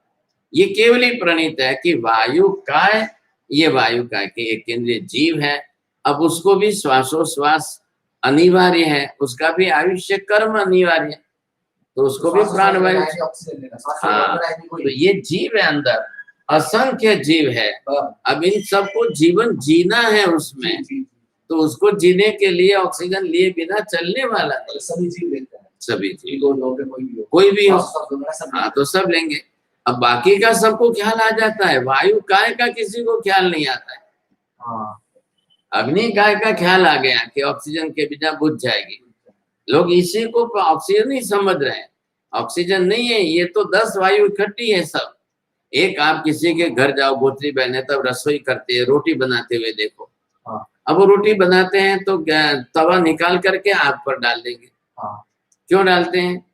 ये केवल ही प्रणीत है कि वायु काय, ये वायु काय के एक केंद्रीय जीव है। अब उसको भी श्वासोश्वास अनिवार्य है, उसका भी आयुष्य कर्म अनिवार्य है, तो उसको भी प्राणवायु। हाँ, तो ये जीव है अंदर, असंख्य जीव है। अब इन सबको जीवन जीना है उसमें, तो उसको जीने के लिए ऑक्सीजन लिए बिना चलने वाला नहीं। सभी जीव लेते हैं, सभी जीव, कोई भी हो, हाँ तो सब लेंगे। अब बाकी का सबको ख्याल आ जाता है, वायु काय का किसी को ख्याल नहीं आता है। अग्नि काय का ख्याल आ गया कि ऑक्सीजन के बिना बुझ जाएगी। लोग इसी को ऑक्सीजन ही समझ रहे हैं, ऑक्सीजन नहीं है ये तो 10 वायु इकट्ठी है सब। एक आप किसी के घर जाओ, गोत्री बहने तब रसोई करते हैं, रोटी बनाते हुए देखो। अब वो रोटी बनाते हैं तो तवा निकाल करके आग पर डाल देंगे। क्यों डालते हैं?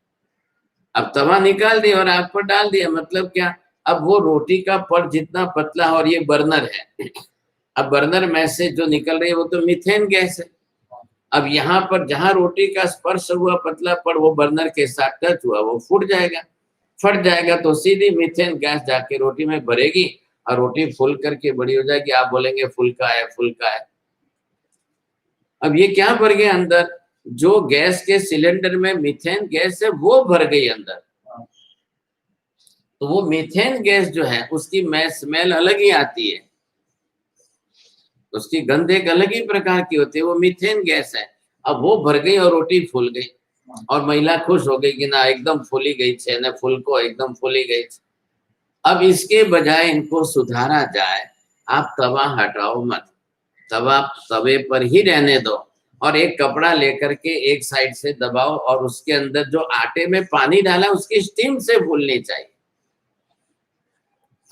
अब तवा निकाल दिया और आग पर डाल दिया, मतलब क्या? अब वो रोटी का पड़ जितना पतला है और ये बर्नर है, अब बर्नर में से जो निकल रही है वो तो मीथेन गैस है। अब यहाँ पर जहां रोटी का स्पर्श हुआ पतला पड़, वो बर्नर के साथ टच हुआ, वो फूट जाएगा। फट जाएगा तो सीधी मीथेन गैस जाके रोटी में भरेगी और रोटी फूल करके बड़ी हो जाएगी। आप बोलेंगे फुल्का है, फुल्का है। अब ये क्या भर गया अंदर? जो गैस के सिलेंडर में मीथेन गैस है वो भर गई अंदर। तो वो मीथेन गैस जो है उसकी स्मेल अलग ही आती है, उसकी गंध एक अलग ही प्रकार की होती है, वो मीथेन गैस है। अब वो भर गई और रोटी फूल गई और महिला खुश हो गई कि ना एकदम फूली गई छे, न फूल को एकदम फूली गई। अब इसके बजाय इनको सुधारा जाए, आप तवा हटाओ मत, तवा तवे पर ही रहने दो और एक कपड़ा लेकर के एक साइड से दबाओ और उसके अंदर जो आटे में पानी डाला है उसकी स्टीम से फूलनी चाहिए।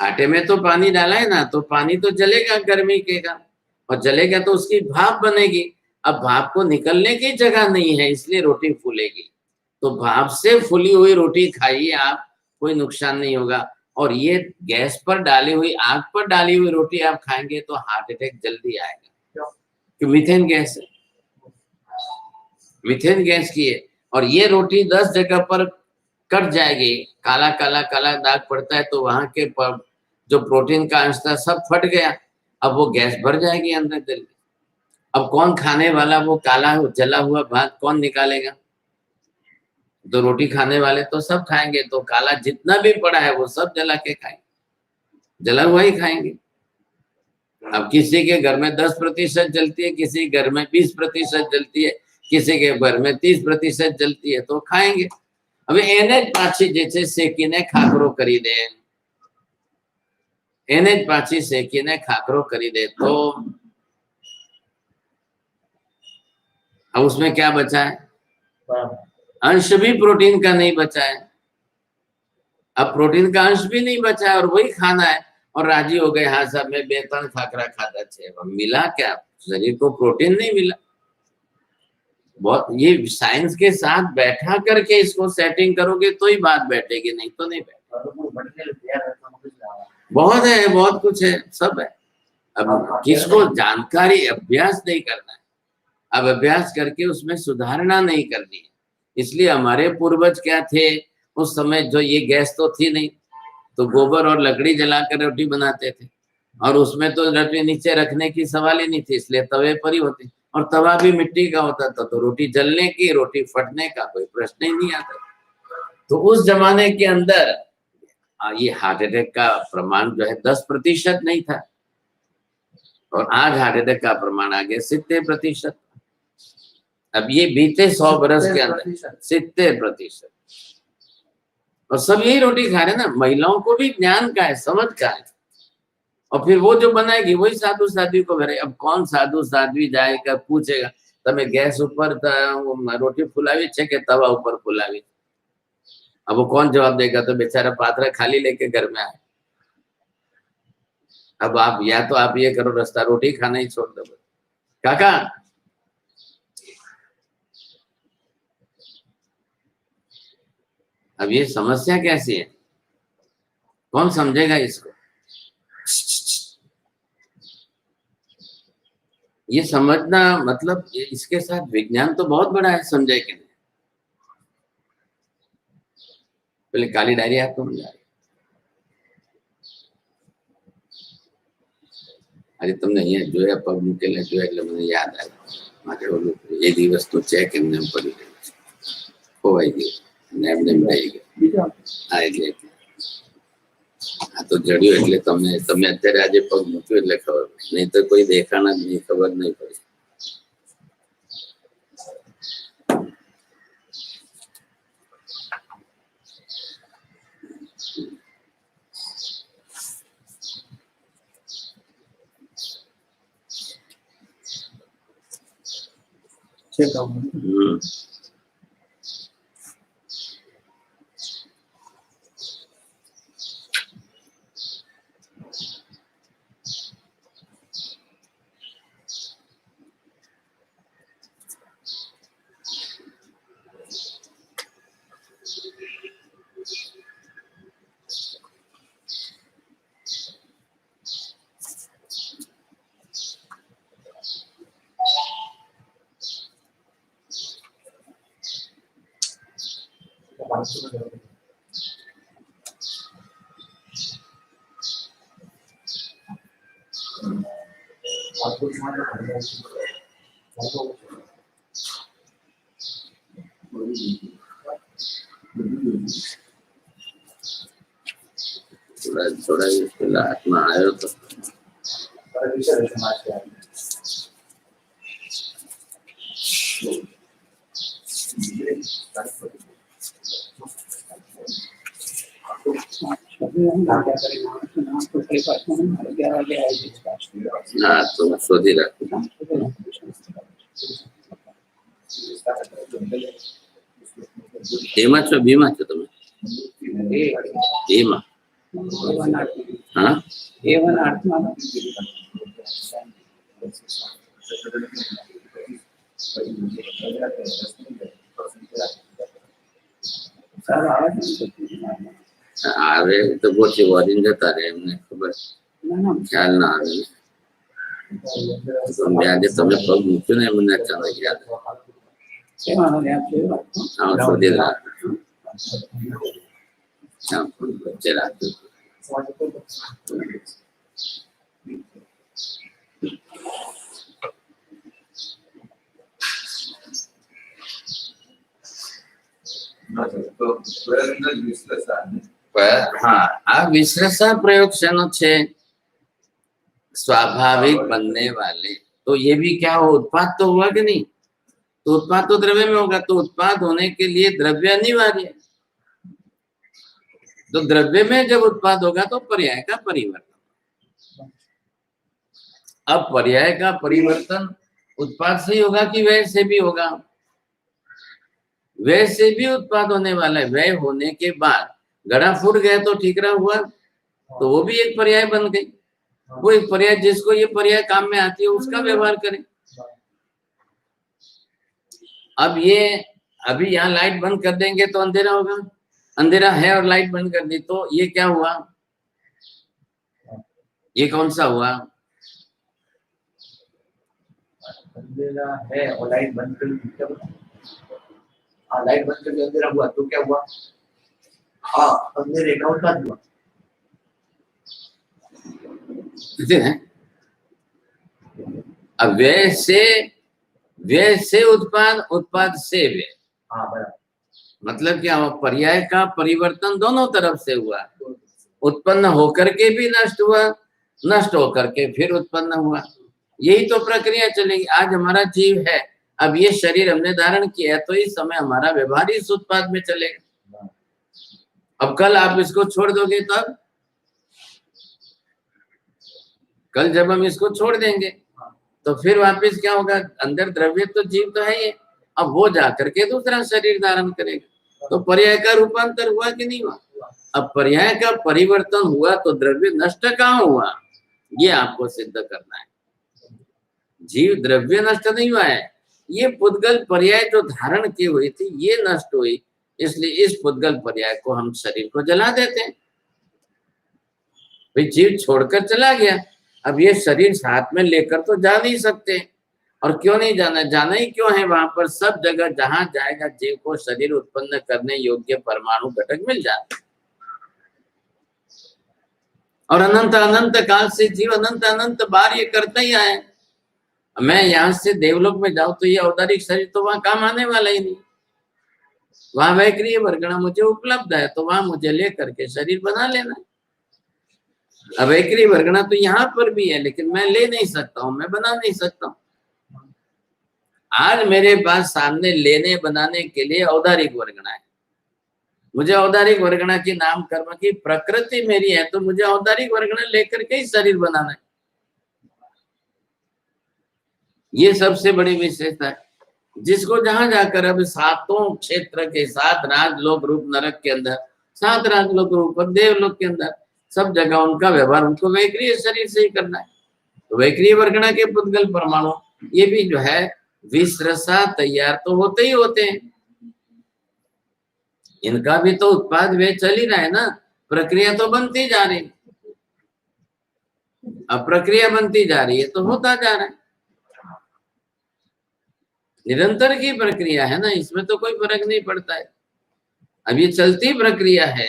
आटे में तो पानी डाला है ना, तो पानी तो जलेगा गर्मी के का, और जलेगा तो उसकी भाप बनेगी। अब भाप को निकलने की जगह नहीं है, इसलिए रोटी फूलेगी। तो भाप से फूली हुई रोटी खाइए आप, कोई नुकसान नहीं होगा। और ये गैस पर डाली हुई, आग पर डाली हुई रोटी आप खाएंगे तो हार्ट अटैक जल्दी आएगा, क्योंकि मीथेन गैस है, मीथेन गैस की है। और ये रोटी 10 जगह पर कट जाएगी, काला काला काला दाग पड़ता है, तो वहां के जो प्रोटीन का अंश था सब फट गया। अब वो गैस भर जाएगी अंदर जल्दी। अब कौन खाने वाला वो काला जला हुआ भात कौन निकालेगा? तो रोटी खाने वाले तो सब खाएंगे, तो काला जितना भी पड़ा है वो सब जला के खाएंगे, जला हुआ ही खाएंगे। अब किसी के घर में 10% जलती है, किसी के घर में 20% जलती है, किसी के घर में 30% जलती है, तो खाएंगे। હવે એને જ પાછી જે છે શેકીને ખાખરો કરી દે, એને જ પાછી શેકીને ખાખરો કરી દે, तो अब उसमें क्या बचा है? अंश भी प्रोटीन का नहीं बचा है। अब प्रोटीन का अंश भी नहीं बचा है और वही खाना है और राजी हो गए, हाँ साहब मैं 2-3 खाखरा खाता छे। मिला क्या? शरीर को प्रोटीन नहीं मिला। बहुत ये साइंस के साथ बैठा करके इसको सेटिंग करोगे तो ही बात बैठेगी, नहीं तो नहीं बैठेगी। बहुत है, बहुत कुछ है, सब है। अब किसको जानकारी, अभ्यास नहीं करना है, अब अभ्यास करके उसमें सुधारना नहीं करनी है। इसलिए हमारे पूर्वज क्या थे उस समय, जो ये गैस तो थी नहीं, तो गोबर और लकड़ी जलाकर रोटी बनाते थे और उसमें तो रोटी नीचे रखने की सवाल ही नहीं थी, इसलिए तवे पर ही होती, और तवा भी मिट्टी का होता था, तो रोटी जलने की, रोटी फटने का कोई प्रश्न ही नहीं आता। तो उस जमाने के अंदर ये हार्ट अटैक का प्रमाण जो है 10% नहीं था, और आज हार्ट अटैक का प्रमाण आ गया 70%। अब ये बीते 100 बरस के अंदर 70%, और सब यही रोटी खा रहे ना। महिलाओं को भी ज्ञान का है, समझ का है, और फिर वो जो बनाएगी वही साधु साध्वी को भरे। अब कौन साधु साध्वी जाएगा पूछेगा तमे गैस ऊपर रोटी फुलावी छे के तवा ऊपर फुलावी? अब वो कौन जवाब देगा? तो बेचारा पात्रा खाली लेके घर में आए। अब आप या तो आप ये करो, रास्ता रोटी खाना ही छोड़ दो। काका अब ये समस्या कैसी है, कौन समझेगा इसको? ये समझना मतलब इसके साथ विज्ञान तो बहुत बड़ा है, समझे कि नहीं? पहले काली डायरी आपको मिल जाएगी। अरे तुमने ये जो है पग मूकेला जो એટલે મને યાદ આવ્યું મારે ઓલું એ દિવસ તો ચેક એમને પડી ગયું ખોવાઈ ગયું ને એમને રહી ગયું હા એટલે આ તો જડ્યું એટલે તમે અત્યારે આજે પગ મૂક્યો એટલે ખબર પડી, નહીં તો કોઈ દેખાણા જ નહીં, ખબર નહીં પડી. थोड़ा इसके आत्मा आयो तो हाँ तो शोधी रखो એમાં છો બીમાં છો તમે એમાં હા A1 આર્ટમાં સારું આવે છે આવે તો ગોઠી વાળીને જતા રહે, એમને ખબર ખ્યાલ ના આવે ને આજે તમે પગ મૂક્યો ને મને અચાનક યાદ હા શોધી રાખો વચ્ચે રાખજો हाँ आ विश्लेषण प्रयोग शनो छे स्वाभाविक बनने वाले, तो ये भी क्या हो उत्पाद तो हुआ कि नहीं, तो उत्पाद तो द्रव्य में होगा, तो उत्पाद होने के लिए द्रव्य अनिवार्य है, तो द्रव्य में जब उत्पाद होगा तो पर्याय का परिवर्तन, अब पर्याय का परिवर्तन उत्पाद से ही होगा कि व्यय से भी होगा, व्यय से भी उत्पाद होने वाला है, व्यय होने के बाद गड़ा फूट गया तो ठीकरा हुआ, तो वो भी एक पर्याय बन गई, वो एक पर्याय जिसको ये पर्याय काम में आती है उसका व्यवहार करें. अब ये अभी यहाँ लाइट बंद कर देंगे तो अंधेरा होगा, अंधेरा है और लाइट बंद कर दी तो ये क्या हुआ, ये कौन सा हुआ, अंधेरा है और लाइट बंद कर दी, हाँ लाइट बंद करके अंधेरा हुआ तो क्या हुआ, हाँ अंधेरे का उत्पाद हुआ. अब व्यय से उत्पाद, उत्पाद से व्यय, हाँ बराबर, मतलब क्या हुआ, पर्याय का परिवर्तन दोनों तरफ से हुआ, उत्पन्न होकर के भी नष्ट हुआ, नष्ट होकर के फिर उत्पन्न हुआ, यही तो प्रक्रिया चलेगी. आज हमारा जीव है, अब ये शरीर हमने धारण किया है तो इस समय हमारा व्यवहार इस उत्पाद में चलेगा, अब कल आप इसको छोड़ दोगे तब, कल जब हम इसको छोड़ देंगे तो फिर वापस क्या होगा, अंदर द्रव्य तो जीव तो है ही, अब वो जाकर के दूसरा शरीर धारण करेगा, तो पर्याय का रूपांतर हुआ कि नहीं हुआ, अब पर्याय का परिवर्तन हुआ तो द्रव्य नष्ट कहाँ हुआ, ये आपको सिद्ध करना है. जीव द्रव्य नष्ट नहीं हुआ है, ये पुद्गल पर्याय जो धारण की हुई थी ये नष्ट हुई, इसलिए इस पुद्गल पर्याय को हम शरीर को जला देते हैं. भाई जीव छोड़कर चला गया, अब ये शरीर साथ में लेकर तो जा नहीं सकते, और क्यों नहीं जाना, जाना ही क्यों है वहां पर, सब जगह जहां जाएगा जीव को शरीर उत्पन्न करने योग्य परमाणु घटक मिल जाता है। और अनंत अनंत काल से जीव अनंत अनंत बार ये करता ही आया। मैं यहाँ से देवलोक में जाऊं तो ये औदारिक शरीर तो वहां काम आने वाला ही नहीं। वहां वैक्रिय वर्गणा मुझे उपलब्ध है तो वहां मुझे लेकर के शरीर बना लेना है। अवैक्रिय वर्गणा तो यहाँ पर भी है लेकिन मैं ले नहीं सकता हूँ, मैं बना नहीं सकता हूँ। आज मेरे पास सामने लेने बनाने के लिए औदारिक वर्गणा है। मुझे औदारिक वर्गणा की नाम कर्म की प्रकृति मेरी है तो मुझे औदारिक वर्गणा लेकर के ही शरीर बनाना है। ये सबसे बड़ी विशेषता है जिसको जहां जाकर अब सातों क्षेत्र के साथ राजलोक रूप नरक के अंदर, सात राजलोक रूप और देवलोक के अंदर सब जगह उनका व्यवहार उनको वैक्रिय शरीर से ही करना है। तो वैक्रिय वर्गणा के पुद्गल परमाणु ये भी जो है विश्रसा तैयार तो होते ही होते हैं। इनका भी तो उत्पाद वे चल ही रहा है ना, प्रक्रिया तो बनती जा रही, अब प्रक्रिया बनती जा रही है तो होता जा रहा है। निरंतर की प्रक्रिया है ना, इसमें तो कोई फर्क नहीं पड़ता है। अब ये चलती प्रक्रिया है।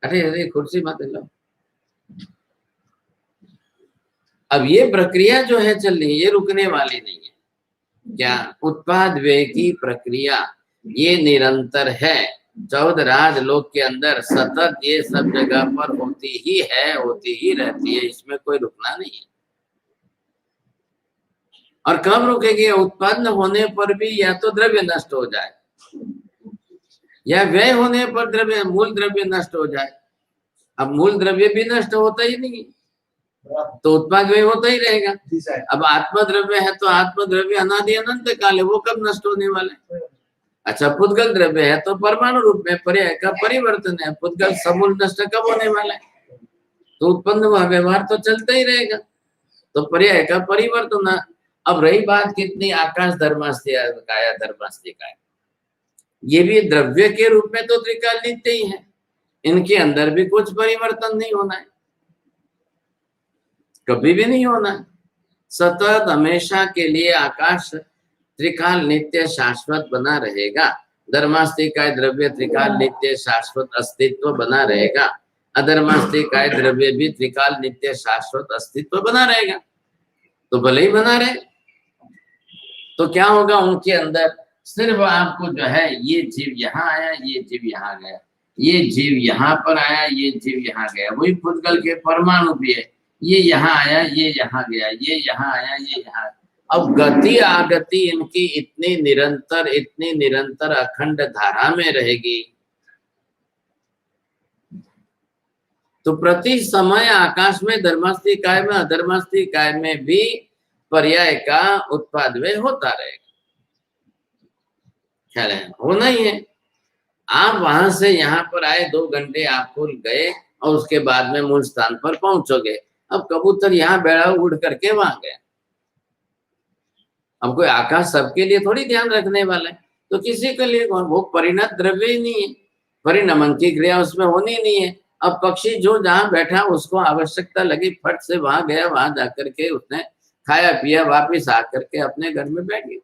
अरे अरे कुर्सी मत लो। अब ये प्रक्रिया जो है चल रही है ये रुकने वाली नहीं है। क्या उत्पाद व्यय की प्रक्रिया ये निरंतर है। 14 राजलोक के अंदर सतत ये सब जगह पर होती ही है, होती ही रहती है, इसमें कोई रुकना नहीं है। और कब रुकेगी, उत्पन्न होने पर भी या तो द्रव्य नष्ट हो जाए या व्यय होने पर द्रव्य मूल द्रव्य नष्ट हो जाए। अब मूल द्रव्य भी नष्ट होता ही नहीं तो उत्पाद व्यय होता ही रहेगा। अब आत्मद्रव्य है तो आत्मद्रव्य अनादि अनंत काल है, वो कब नष्ट होने वाला है। अच्छा पुद्गल द्रव्य है तो परमाणु रूप में पर्याय का परिवर्तन है, पुद्गल समूल नष्ट कब होने वाला है, तो उत्पन्न हुआ व्यवहार तो चलता ही रहेगा, तो पर्याय का परिवर्तन। अब रही बात कितनी आकाश धर्मास्ति काया धर्मास्ति काया, ये भी द्रव्य के रूप में तो त्रिकाल नित्य ही है, इनके अंदर भी कुछ परिवर्तन नहीं होना है, कभी भी नहीं होना है। सतत हमेशा के लिए आकाश त्रिकाल नित्य शाश्वत बना रहेगा, धर्मास्तिकाय द्रव्य त्रिकाल नित्य शाश्वत अस्तित्व बना रहेगा, अधर्मास्तिकाय द्रव्य भी त्रिकाल नित्य शाश्वत अस्तित्व बना रहेगा। तो भले ही बना रहे तो क्या होगा, उनके अंदर सिर्फ आपको जो है ये जीव यहाँ आया, ये जीव यहाँ गया, ये जीव यहाँ पर आया, ये जीव यहाँ गया, वही पुद्गल के परमाणु भी है, ये यहाँ आया, ये यहाँ गया, ये यहाँ आया, ये यहाँ। अब गति आगति इनकी इतनी निरंतर अखंड धारा में रहेगी तो प्रति समय आकाश में धर्मास्तिकाय में अधर्मास्तिकाय में भी पर्याय का उत्पाद व्यय होता रहेगा। ख्याल है, होना ही है। आप वहां से यहाँ पर आए, 2 घंटे आपको गए और उसके बाद में मूल स्थान पर पहुंचोगे। अब कबूतर यहाँ बैठा उड़ करके वहां गया, अब कोई आकाश सबके लिए थोड़ी ध्यान रखने वाला है, तो किसी के लिए वो परिणत द्रव्य ही नहीं है, परिणमन की क्रिया उसमें होनी नहीं है। अब पक्षी जो जहाँ बैठा उसको आवश्यकता लगी, फट से वहां गया, वहां जाकर के उसने खाया पिया, वापिस आकर के अपने घर में बैठ गया।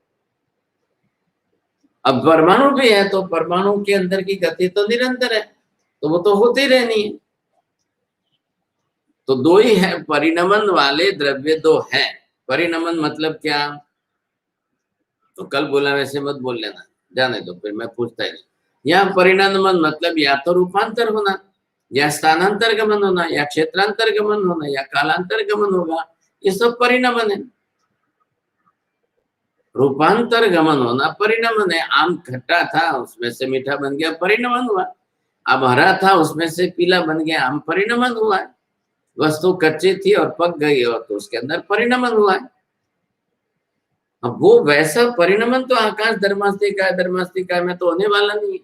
अब परमाणु भी है तो परमाणु के अंदर की गति तो निरंतर है, तो वो तो होती रहनी है। तो 2 ही है परिणमन वाले द्रव्य, 2 है। परिणमन मतलब क्या, तो कल बोला वैसे मत बोल लेना, जाने दो, फिर मैं पूछता ही नहीं। यहाँ परिणमन मतलब या तो रूपांतर होना, या स्थानांतर गमन होना, या क्षेत्रांतर गमन होना, या कालांतर गमन होगा, ये सब परिणमन है। रूपांतर गमन होना परिणमन है। आम खट्टा था उसमें से मीठा बन गया, परिणमन हुआ। अब हरा था उसमें से पीला बन गया, आम परिणमन हुआ है। वस्तु कच्ची थी और पक गई और तो उसके अंदर परिणमन हुआ है। अब वो वैसा परिणमन तो आकाश धर्मास्तिकाय में तो होने वाला नहीं है।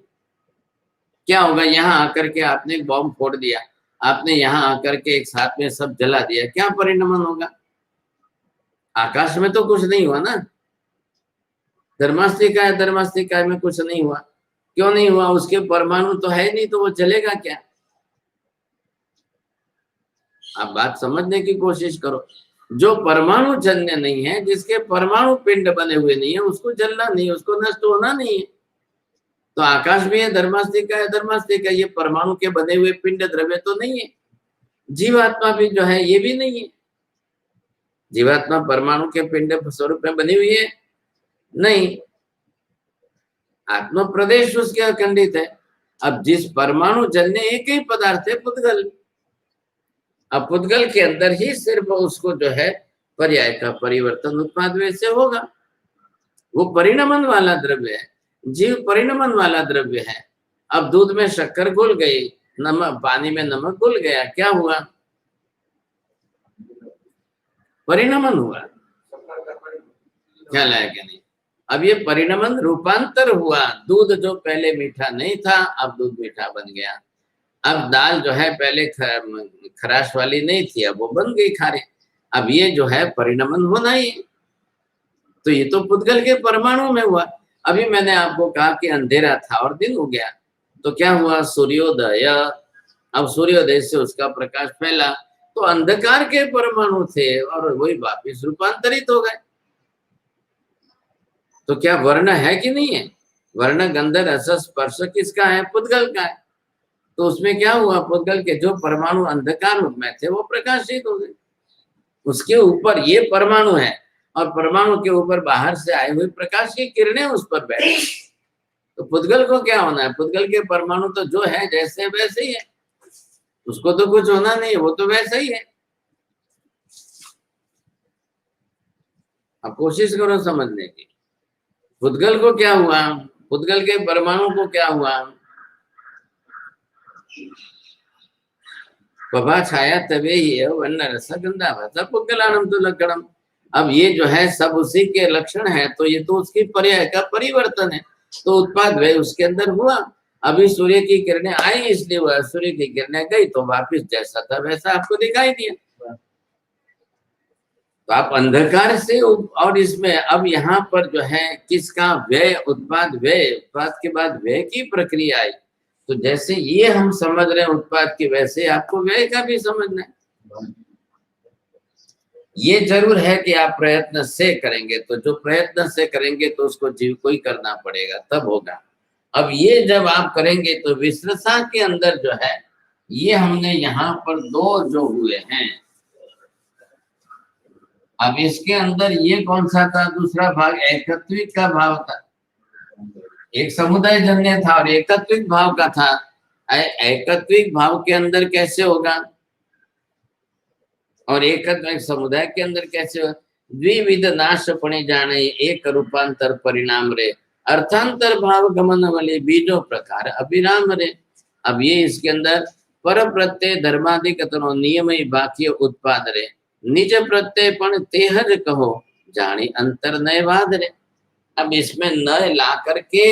क्या होगा, यहाँ आकर के आपने एक बॉम्ब फोड़ दिया, आपने यहाँ आकर के एक साथ में सब जला दिया, क्या परिणमन होगा। आकाश में तो कुछ नहीं हुआ ना, धर्मास्तिकाय में कुछ नहीं हुआ। क्यों नहीं हुआ, उसके परमाणु तो है नहीं, तो वो चलेगा क्या। आप बात समझने की कोशिश करो। जो परमाणु जन्य नहीं है, जिसके परमाणु पिंड बने हुए नहीं है, उसको जलना नहीं, उसको नष्ट होना नहीं है। तो आकाश भी है, धर्मास्तिका है, धर्मास्तिका, ये परमाणु के बने हुए पिंड द्रव्य तो नहीं है। जीवात्मा भी जो है ये भी नहीं है। जीवात्मा परमाणु के पिंड स्वरूप में बनी हुई है? नहीं, आत्मा प्रदेश उसके अखंडित है। अब जिस परमाणु जन्य एक ही पदार्थ है, पुद्गल। अब पुद्गल के अंदर ही सिर्फ उसको जो है पर्याय का परिवर्तन उत्पाद से होगा। वो परिणमन वाला द्रव्य है, जीव परिणमन वाला द्रव्य है। अब दूध में शक्कर घुल गई, नमक पानी में नमक घुल गया, क्या हुआ? परिणमन हुआ। ख्याल आया क्या नहीं? अब ये परिणमन रूपांतर हुआ। दूध जो पहले मीठा नहीं था, अब दूध मीठा बन गया। अब दाल जो है पहले खराश वाली नहीं थी, अब वो बन गई खारे। अब ये जो है परिणमन होना ही। तो ये तो पुद्गल के परमाणु में हुआ। अभी मैंने आपको कहा कि अंधेरा था और दिन हो गया, तो क्या हुआ? सूर्योदय। अब सूर्योदय से उसका प्रकाश फैला, तो अंधकार के परमाणु थे और वही वापिस रूपांतरित हो गए। तो क्या वर्ण है कि नहीं है? वर्ण, गंध, रस, स्पर्श किसका है? पुद्गल का है। तो उसमें क्या हुआ? पुद्गल के जो परमाणु अंधकार रूप में थे वो प्रकाशित हो गए। उसके ऊपर ये परमाणु है और परमाणु के ऊपर बाहर से आए हुए प्रकाश की किरणें उस पर बैठी। तो पुद्गल को क्या होना है? पुद्गल के परमाणु तो जो है जैसे वैसे ही है, उसको तो कुछ होना नहीं, वो तो वैसा ही है। अब कोशिश करो समझने की। पुद्गल को क्या हुआ? पुद्गल के परमाणु को क्या हुआ? पभा छाया तवे ही वर्ण रस गंधा भाषा पुद्गलानम तो लक्षणम। अब ये जो है सब उसी के लक्षण है, तो ये तो उसकी पर्याय का परिवर्तन है। तो उत्पाद वह उसके अंदर हुआ। अभी सूर्य की किरणें आई इसलिए हुआ, सूर्य की किरणें गई तो वापिस जैसा था वैसा आपको दिखाई दिया। तो आप अंधकार से और इसमें अब यहाँ पर जो है किसका व्यय? उत्पाद व्यय। उत्पाद के बाद व्यय की प्रक्रिया आई। तो जैसे ये हम समझ रहे हैं उत्पाद की, वैसे आपको व्यय का भी समझना है। ये जरूर है कि आप प्रयत्न से करेंगे, तो जो प्रयत्न से करेंगे तो उसको जीव को ही करना पड़ेगा, तब होगा। अब ये जब आप करेंगे तो विश्रसा के अंदर जो है ये हमने यहाँ पर दो जो हुए हैं। अब इसके अंदर ये कौन सा था? दूसरा भाग एकत्विक का भाव था। एक समुदाय जन्य था और एकत्विक भाव का था। एकत्विक भाव के अंदर कैसे होगा और एकत्विक समुदाय के अंदर कैसे होगा? द्विविध नाश पणे जाने एक रूपांतर परिणाम रे, अर्थांतर भाव गमन वाले बीजो प्रकार अभिराम रे। अब ये इसके अंदर पर प्रत्यय धर्माधिकतनो नियम ही बाकी उत्पाद रे, निज प्रत्यय पण तेहज कहो जानी अंतर नय वाद रे। अब इसमें न ला करके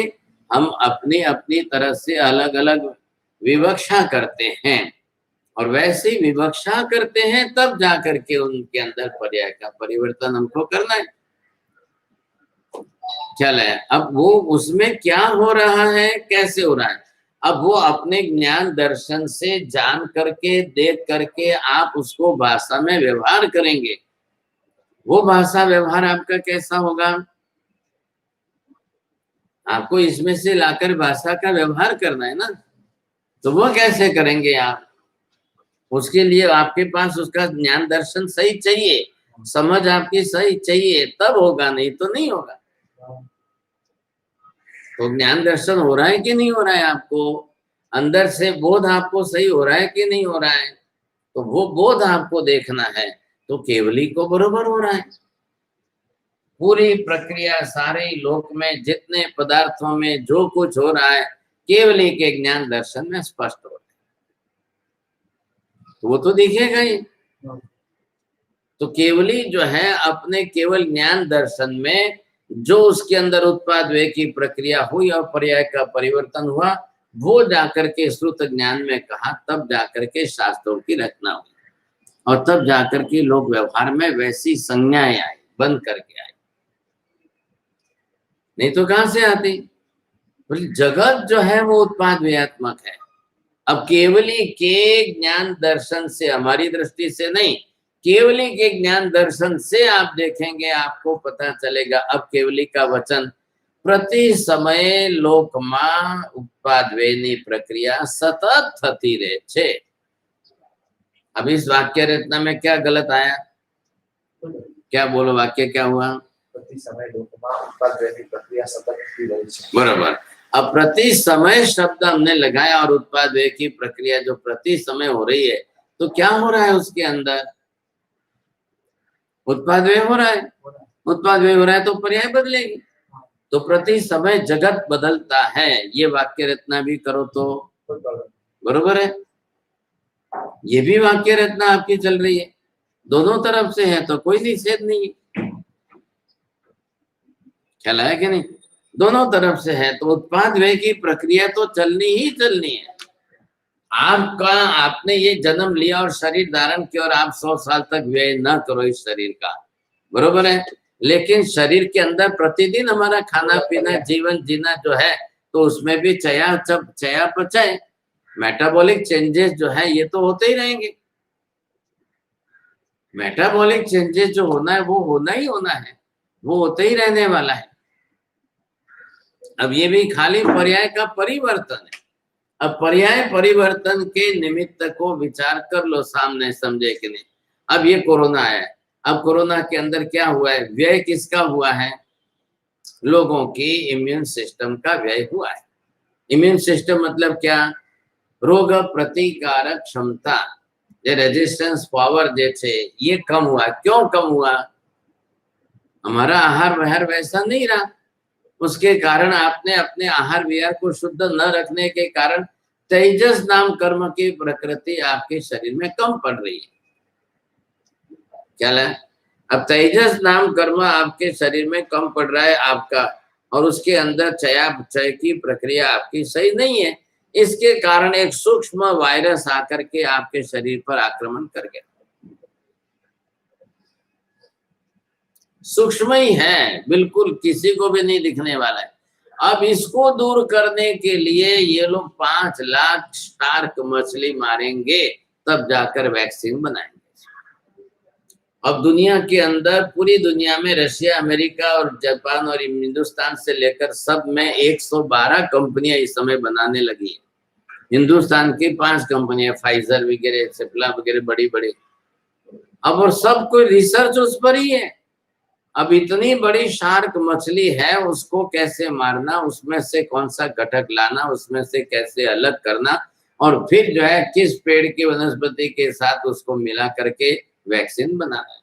हम अपनी अपनी तरह से अलग अलग विवक्षा करते हैं, और वैसे ही विवक्षा करते हैं तब जाकर के उनके अंदर पर्याय का परिवर्तन हमको करना है। चले, अब वो उसमें क्या हो रहा है, कैसे हो रहा है? अब वो अपने ज्ञान दर्शन से जान करके देख करके आप उसको भाषा में व्यवहार करेंगे। वो भाषा व्यवहार आपका कैसा होगा? आपको इसमें से लाकर भाषा का व्यवहार करना है ना, तो वो कैसे करेंगे आप? उसके लिए आपके पास उसका ज्ञान दर्शन सही चाहिए, समझ आपकी सही चाहिए, तब होगा, नहीं तो नहीं होगा। तो ज्ञान दर्शन हो रहा है कि नहीं हो रहा है? आपको अंदर से बोध आपको सही हो रहा है कि नहीं हो रहा है? तो वो बोध आपको देखना है। तो केवली को बरोबर हो रहा है। पूरी प्रक्रिया सारे लोक में जितने पदार्थों में जो कुछ हो रहा है केवली के ज्ञान दर्शन में स्पष्ट हो रहा है, तो वो तो दिखेगा ही। तो केवली जो है अपने केवल ज्ञान दर्शन में जो उसके अंदर उत्पाद व्यय की प्रक्रिया हुई और पर्याय का परिवर्तन हुआ, वो जाकर के श्रुत ज्ञान में कहा, तब जाकर के शास्त्रों की रचना हुई और तब जाकर के लोग व्यवहार में वैसी संज्ञाएं आई, बन करके आई। नहीं तो कहां से आती? जगत जो है वो उत्पाद व्ययात्मक है। अब केवली के ज्ञान दर्शन से, हमारी दृष्टि से नहीं, केवली के ज्ञान दर्शन से आप देखेंगे, आपको पता चलेगा। अब केवली का वचन प्रति समय लोकमा उत्पादवेनी प्रक्रिया सतत थती रहे छे। अब इस वाक्य रचना में क्या गलत आया? क्या बोलो, वाक्य क्या हुआ? प्रति समय लोकमा उत्पादवेनी प्रक्रिया सतत थती रहे छे। बराबर। अब प्रति समय शब्द हमने लगाया और उत्पाद व्यय की प्रक्रिया जो प्रति समय हो रही है, तो क्या हो रहा है उसके अंदर? उत्पाद व्यय हो रहा है। उत्पाद व्यय हो रहा है तो पर्याय बदलेगी। तो प्रति समय जगत बदलता है, ये वाक्य रचना भी करो तो बरोबर है। ये भी वाक्य रचना आपकी चल रही है, दोनों तरफ से है तो कोई निषेध नहीं है। ख्याल है कि नहीं? दोनों तरफ से है तो उत्पाद व्यय की प्रक्रिया तो चलनी ही चलनी है। आपने ये जन्म लिया और शरीर धारण किया और आप 100 साल तक व्यय न करो इस शरीर का, बरोबर है। लेकिन शरीर के अंदर प्रतिदिन हमारा खाना पीना जीवन जीना जो है, तो उसमें भी चयापचय मेटाबॉलिक चेंजेस जो है ये तो होते ही रहेंगे। मेटाबॉलिक चेंजेस जो होना है वो होना ही होना है, वो होते ही रहने वाला है। अब ये भी खाली पर्याय का परिवर्तन है। अब पर्याय परिवर्तन के निमित्त को विचार कर लो सामने, समझे कि नहीं? अब ये कोरोना है, अब कोरोना के अंदर क्या हुआ है? व्यय किसका हुआ है? लोगों की इम्यून सिस्टम का व्यय हुआ है। इम्यून सिस्टम मतलब क्या? रोग प्रतिकारक क्षमता, ये रेजिस्टेंस पावर जे छे ये कम हुआ। क्यों कम हुआ? हमारा आहार विहार वैसा नहीं रहा, उसके कारण आपने अपने आहार विहार को शुद्ध न रखने के कारण तेजस नाम कर्म की प्रकृति आपके शरीर में कम पड़ रही है। क्या है? अब तेजस नाम कर्म आपके शरीर में कम पड़ रहा है आपका, और उसके अंदर चयापचय की प्रक्रिया आपकी सही नहीं है। इसके कारण एक सूक्ष्म वायरस आकर के आपके शरीर पर आक्रमण कर गया। सूक्ष्म ही है, बिल्कुल किसी को भी नहीं दिखने वाला है। अब इसको दूर करने के लिए ये लोग 5 लाख शार्क मछली मारेंगे, तब जाकर वैक्सीन बनाएंगे। अब दुनिया के अंदर, पूरी दुनिया में रशिया, अमेरिका और जापान और हिंदुस्तान से लेकर सब में 112 कंपनियां इस समय बनाने लगी है। हिंदुस्तान की 5 कंपनियां, फाइजर वगैरह, सिप्ला वगैरह बड़ी बड़ी। अब और सब कोई रिसर्च उस पर ही है। अब इतनी बड़ी शार्क मछली है, उसको कैसे मारना, उसमें से कौन सा घटक लाना, उसमें से कैसे अलग करना, और फिर जो है किस पेड़ की वनस्पति के साथ उसको मिला करके वैक्सीन बनाना है।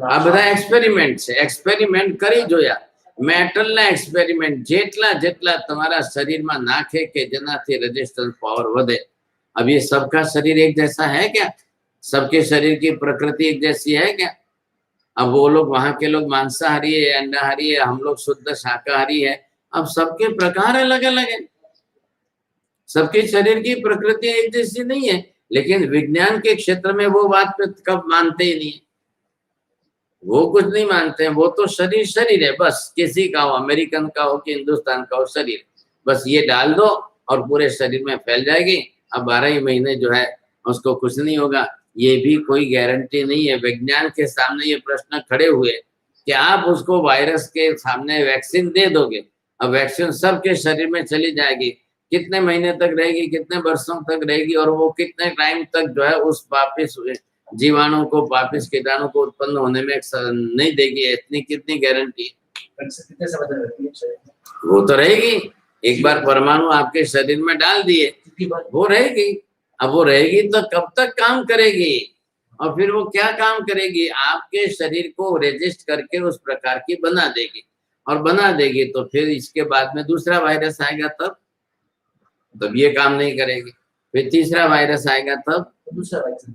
आ બધા एक्सपेरिमेंट છે, एक्सपेरिमेंट કરી જોયા। મેટલના एक्सपेरिमेंट જેટલા તમારા શરીરમાં નાખે કે જેનાથી રેઝિસ્ટન્સ પાવર વધે। अब ये सबका शरीर एक जैसा है क्या? सबके शरीर की प्रकृति एक जैसी है क्या? अब वो लोग, वहां के लोग मांसाहारी है, अंडाहारी है, हम लोग शुद्ध शाकाहारी है। अब सबके प्रकार अलग अलग है, सबके शरीर की प्रकृति एक जैसी नहीं है। लेकिन विज्ञान के क्षेत्र में वो बात कब मानते ही नहीं है, वो कुछ नहीं मानते हैं। वो तो शरीर शरीर है बस, किसी का हो, अमेरिकन का हो कि हिंदुस्तान का हो, शरीर बस ये डाल दो और पूरे शरीर में फैल जाएगी। अब 12 ही महीने जो है उसको कुछ नहीं होगा। ये भी कोई गारंटी नहीं है। विज्ञान के सामने ये प्रश्न खड़े हुए कि आप उसको वायरस के सामने वैक्सीन दे दोगे, अब वैक्सीन सबके शरीर में चली जाएगी, कितने महीने तक रहेगी, कितने वर्षों तक रहेगी, और वो कितने टाइम तक जो है उस वापिस जीवाणु को, वापिस कीटाणु को उत्पन्न होने में नहीं देगी, इतनी कितनी गारंटी है? कितने समय तक रहती है शरीर में? वो तो रहेगी। एक बार परमाणु आपके शरीर में डाल दिए वो रहेगी। अब वो रहेगी तो कब तक काम करेगी, और फिर वो क्या काम करेगी? आपके शरीर को रेजिस्ट करके उस प्रकार की बना देगी, और बना देगी तो फिर इसके बाद में दूसरा वायरस आएगा, तब ये काम नहीं करेगी। फिर तीसरा वायरस आएगा, तब दूसरा वैक्सीन।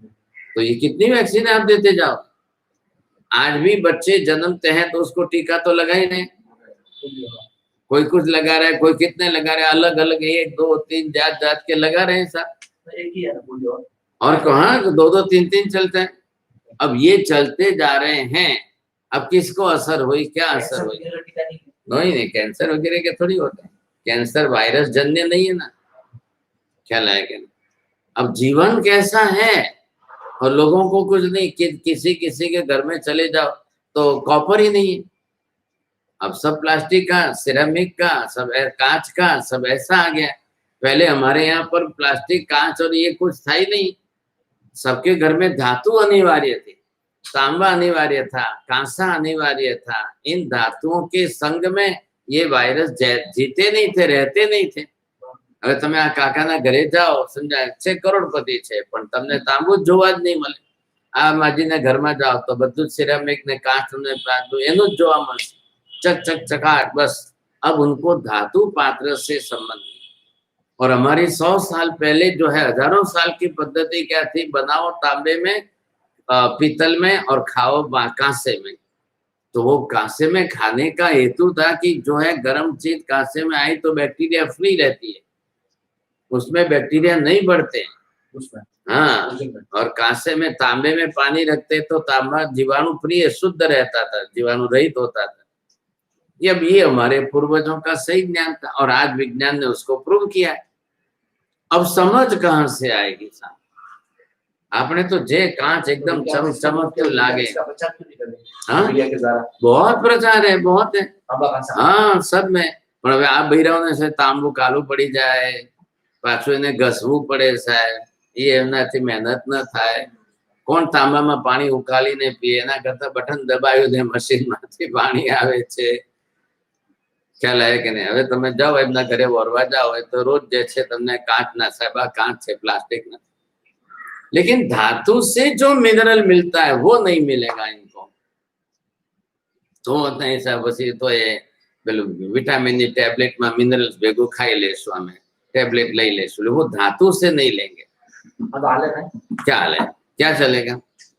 तो ये कितनी वैक्सीन आप देते जाओ। आज भी बच्चे जन्मते हैं तो उसको टीका तो लगा ही नहीं, कोई कुछ लगा रहा है, कोई कितने लगा रहे हैं, अलग अलग 1 2 3 जात के लगा रहे हैं सब। एक ही है ना, बोलिए। और कहाँ 2 2 3 3 चलते हैं। अब ये चलते जा रहे हैं, अब किसको असर हुई, क्या असर हुई? नहीं, कैंसर वगैरह के थोड़ी होते हैं। कैंसर वायरस जन्य नहीं है ना, ख्याल है क्या? अब जीवन कैसा है और लोगों को कुछ नहीं किसी किसी के घर में चले जाओ तो कॉपर ही नहीं है। अब सब प्लास्टिक का, सिरेमिक का, सब कांच का, सब ऐसा आ गया। पहले हमारे यहाँ पर प्लास्टिक, कांच और ये कुछ था ही नहीं। सबके घर में धातु अनिवार्य थी, तांबा अनिवार्य था, कांसा अनिवार्य था। इन धातुओं के संग में ये वायरस जीते नहीं थे, रहते नहीं थे। હવે તમે આ કાકાના ઘરે જાઓ, સમજાય છે કરોડપતિ છે, પણ તમને તાંબુ જોવા જ નહીં મળે। આ માજીને ઘરમાં જાઓ તો બધું સિરામિક ને કાચ ને એનું જ જોવા મળશે, चक चक चकाट बस। अब उनको धातु पात्र से संबंध। और हमारी 100 साल पहले जो है, हजारों साल की पद्धति क्या थी, बनाओ तांबे में, पीतल में और खाओ कांसे में। तो वो कांसे में खाने का हेतु था कि जो है गर्म चीज कांसे में आई तो बैक्टीरिया फ्री रहती है, उसमें बैक्टीरिया नहीं बढ़ते उसमें। हाँ। और कांसे में, तांबे में पानी रखते तो तांबा जीवाणु फ्री शुद्ध रहता था, जीवाणु रहित होता था। ये हमारे पूर्वजों का सही ज्ञान था और आज विज्ञान ने उसको प्रूव किया है। अब समझ कहां से आएगी साहब? आपने तो जे कांच एकदम चमक तो लागे। हाँ, बहुत प्रचार है, बहुत है। हाँ, सब में। પણ હવે આ બૈરાઓને છે તાંબુ કાલું પડી જાય, પાછું એને ઘસવું પડે સાહેબ, એ એમનાથી મહેનત ન થાય। કોણ તાંબામાં પાણી ઉકાળીને પીએ? એના કરતા બટન દબાવ્યું ને મશીનમાંથી પાણી આવે છે। ખ્યાલ આવે કે નહીં? હવે તમે જાઓ એમના ઘરે વરવા જાઓ તો રોજ જે છે તમને કાચ ના, સાહેબ આ કાચ છે, પ્લાસ્ટિક ના। लेकिन धातु से जो मिनरल मिलता है वो नहीं मिलेगा इनको। तो नहीं साहब, પછી તો એ પેલું વિટામિન ની ટેબ્લેટ માં મિનરલ્સ ભેગું ખાઈ લેશું, અમે ટેબ્લેટ લઈ લેશું, वो धातु से नहीं लेंगे। अब हाले नहीं, क्या हाल है, क्या चलेगा?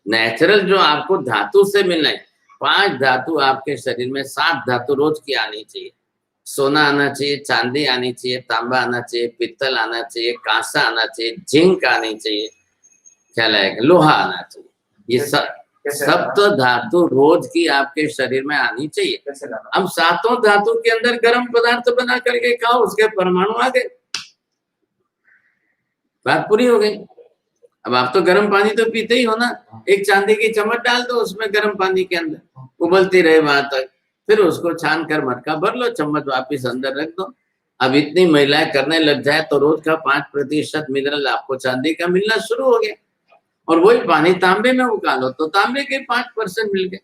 नेचुरल जो आपको धातु से मिलना है, 5 धातु आपके शरीर में, 7 धातु रोज की आनी चाहिए। सोना आना चाहिए, चांदी आनी चाहिए, तांबा आना चाहिए, पीतल आना चाहिए, कांसा आना चाहिए, जिंक आनी चाहिए, ख्याल आएगा, लोहा आना चाहिए। ये सब तो धातु रोज की आपके शरीर में आनी चाहिए। अब 7 धातु के अंदर गर्म पदार्थ बना करके खाओ, उसके परमाणु आ गए, बात पूरी हो गई। अब आप तो गर्म पानी तो पीते ही हो ना, एक चांदी की चम्मच डाल दो उसमें गर्म पानी के अंदर, उबलती रहे वहां तक, फिर उसको छान कर मटका भर लो, चम्मच वापिस अंदर रख दो। अब इतनी महिलाएं करने लग जाए तो रोज का 5% मिनरल आपको चांदी का मिलना शुरू हो गया। और वही पानी तांबे में उकालो तो तांबे के 5% मिल गए।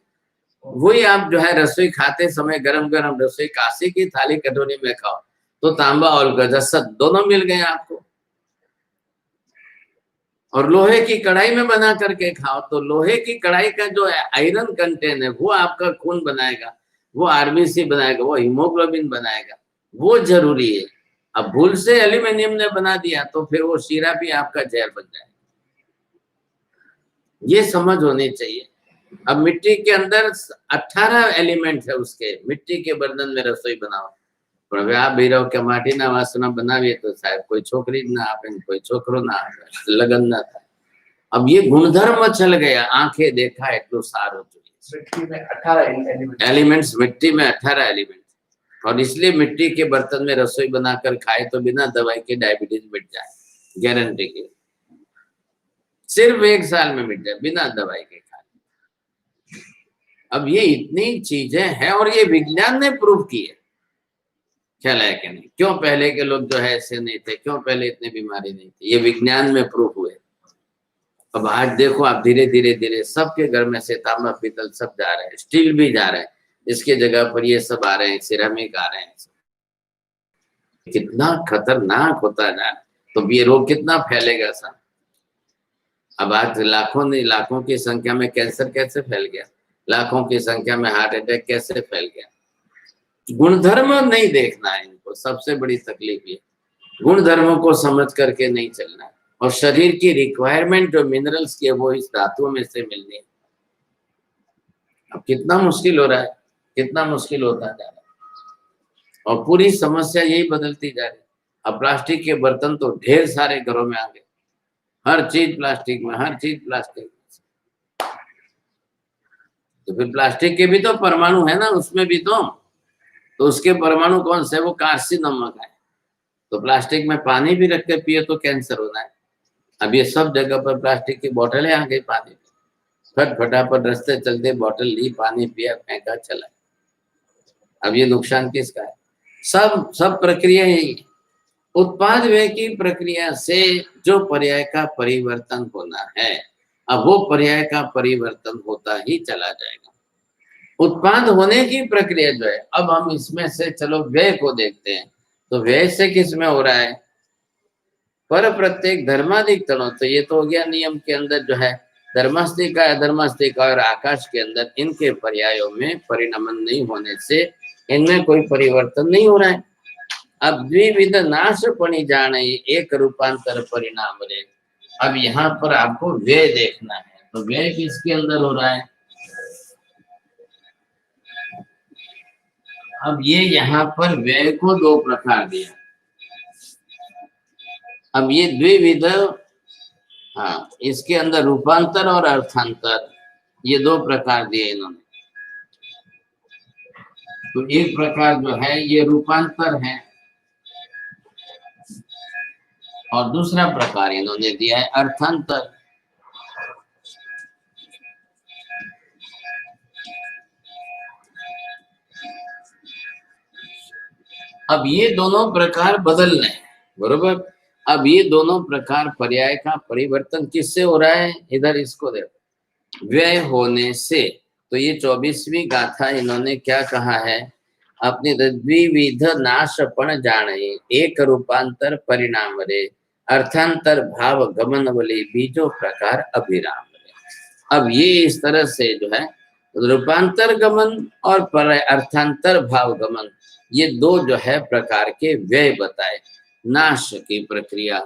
वही आप जो है रसोई खाते समय गरम गरम रसोई कांसे की थाली कटोरी में खाओ तो तांबा और गजसत दोनों मिल गए आपको। और लोहे की कढ़ाई में बना करके खाओ तो लोहे की कढ़ाई का जो आयरन कंटेंट है वो आपका खून बनाएगा, वो आरबीसी बनाएगा, वो हीमोग्लोबिन बनाएगा, वो जरूरी है। अब भूल से एल्यूमिनियम ने बना दिया तो फिर वो शीरा भी आपका जहर बन जाएगा। ये समझ होनी चाहिए। अब मिट्टी के अंदर 18 एलिमेंट है उसके, मिट्टी के बर्तन में रसोई बनाओ, પણ હવે આ ભૈરવ કે માટીના વાસણો બનાવીએ તો સાહેબ કોઈ છોકરી જ ના આપે, કોઈ છોકરો ના આપે, લગ્ન ના થાય। अब ये गुणधर्म चल गया, आंखें देखा એટલું સારું જોઈએ। मिट्टी में 18 एलिमेंट्स, मिट्टी में 18 एलिमेंट, और इसलिए मिट्टी के बर्तन में रसोई बनाकर खाए तो बिना दवाई के डायबिटीज मिट जाए, गारंटी की, सिर्फ 1 साल में मिट जाए बिना दवाई के खाए। अब ये इतनी चीजें हैं और ये विज्ञान ने प्रूव की है, ख्याल है कि नहीं? क्यों पहले के लोग जो है ऐसे नहीं थे, क्यों पहले इतनी बीमारी नहीं थी, ये विज्ञान में प्रूव हुए। अब आज देखो आप धीरे धीरे धीरे सबके घर में से तांबा पीतल सब जा रहे हैं, स्टील भी जा रहे हैं, इसके जगह पर ये सब आ रहे हैं, सिरेमिक आ रहे हैं। कितना खतरनाक होता जा रहा है, तो ये रोग कितना फैलेगा साहब। अब आज लाखों की संख्या में कैंसर कैसे फैल गया, लाखों की संख्या में हार्ट अटैक कैसे फैल गया। गुणधर्म नहीं देखना है इनको, सबसे बड़ी तकलीफ ये, गुणधर्मों को समझ करके नहीं चलना है। और शरीर की रिक्वायरमेंट जो मिनरल्स की है वो इस धातुओं में से मिलनी है। अब कितना मुश्किल हो रहा है, कितना मुश्किल होता जा रहा है, और पूरी समस्या यही बदलती जा रही है। अब प्लास्टिक के बर्तन तो ढेर सारे घरों में आ गए, हर चीज प्लास्टिक में, हर चीज प्लास्टिक में। तो फिर प्लास्टिक के भी तो परमाणु है ना, उसमें भी तो उसके परमाणु कौन से, वो कार्सिनोमक है। तो प्लास्टिक में पानी भी रख के पिए तो कैंसर होना है। अब ये सब जगह पर प्लास्टिक की बोतलें आ गई पानी, फटाफट रास्ते चलते बोतल ली, पानी पिया, फेंका, चला। अब ये नुकसान किसका है? सब सब प्रक्रिया यही है। उत्पाद व्यय की प्रक्रिया से जो पर्याय का परिवर्तन होना है, अब वो पर्याय का परिवर्तन होता ही चला जाएगा। उत्पाद होने की प्रक्रिया जो है, अब हम इसमें से चलो व्यय को देखते हैं, तो व्यय से किस में हो रहा है? पर प्रत्येक धर्माधिक तणों, तो ये तो हो गया नियम के अंदर जो है धर्मास्तिका, अधर्मास्तिका और आकाश के अंदर इनके पर्यायों में परिणमन नहीं होने से इनमें कोई परिवर्तन नहीं हो रहा है। अब द्विविध नाश पणि जाने एक रूपांतर परिणाम रे। अब यहाँ पर आपको व्यय देखना है, तो व्यय किसके अंदर हो रहा है? अब ये यहाँ पर व्यय को दो प्रकार दिया। अब ये द्विविध, हाँ, इसके अंदर रूपांतर और अर्थांतर, ये दो प्रकार दिए इन्होंने। तो एक प्रकार जो है ये रूपांतर है और दूसरा प्रकार इन्होंने दिया है अर्थांतर। अब ये दोनों प्रकार बदल रहे हैं, बरोबर। अब ये दोनों प्रकार पर्याय का परिवर्तन किससे हो रहा है? इधर इसको देखो, व्यय होने से। तो ये 24वीं गाथा इन्होंने क्या कहा है? अपनी द्विविध नाश पण जाने एक रूपांतर परिणाम रे, अर्थांतर भाव गमन बले बीजो प्रकार अभिराम रे। अब ये इस तरह से जो है रूपांतर गमन और अर्थांतर भाव गमन, ये दो जो है प्रकार के व्यय बताए, नाश की प्रक्रिया।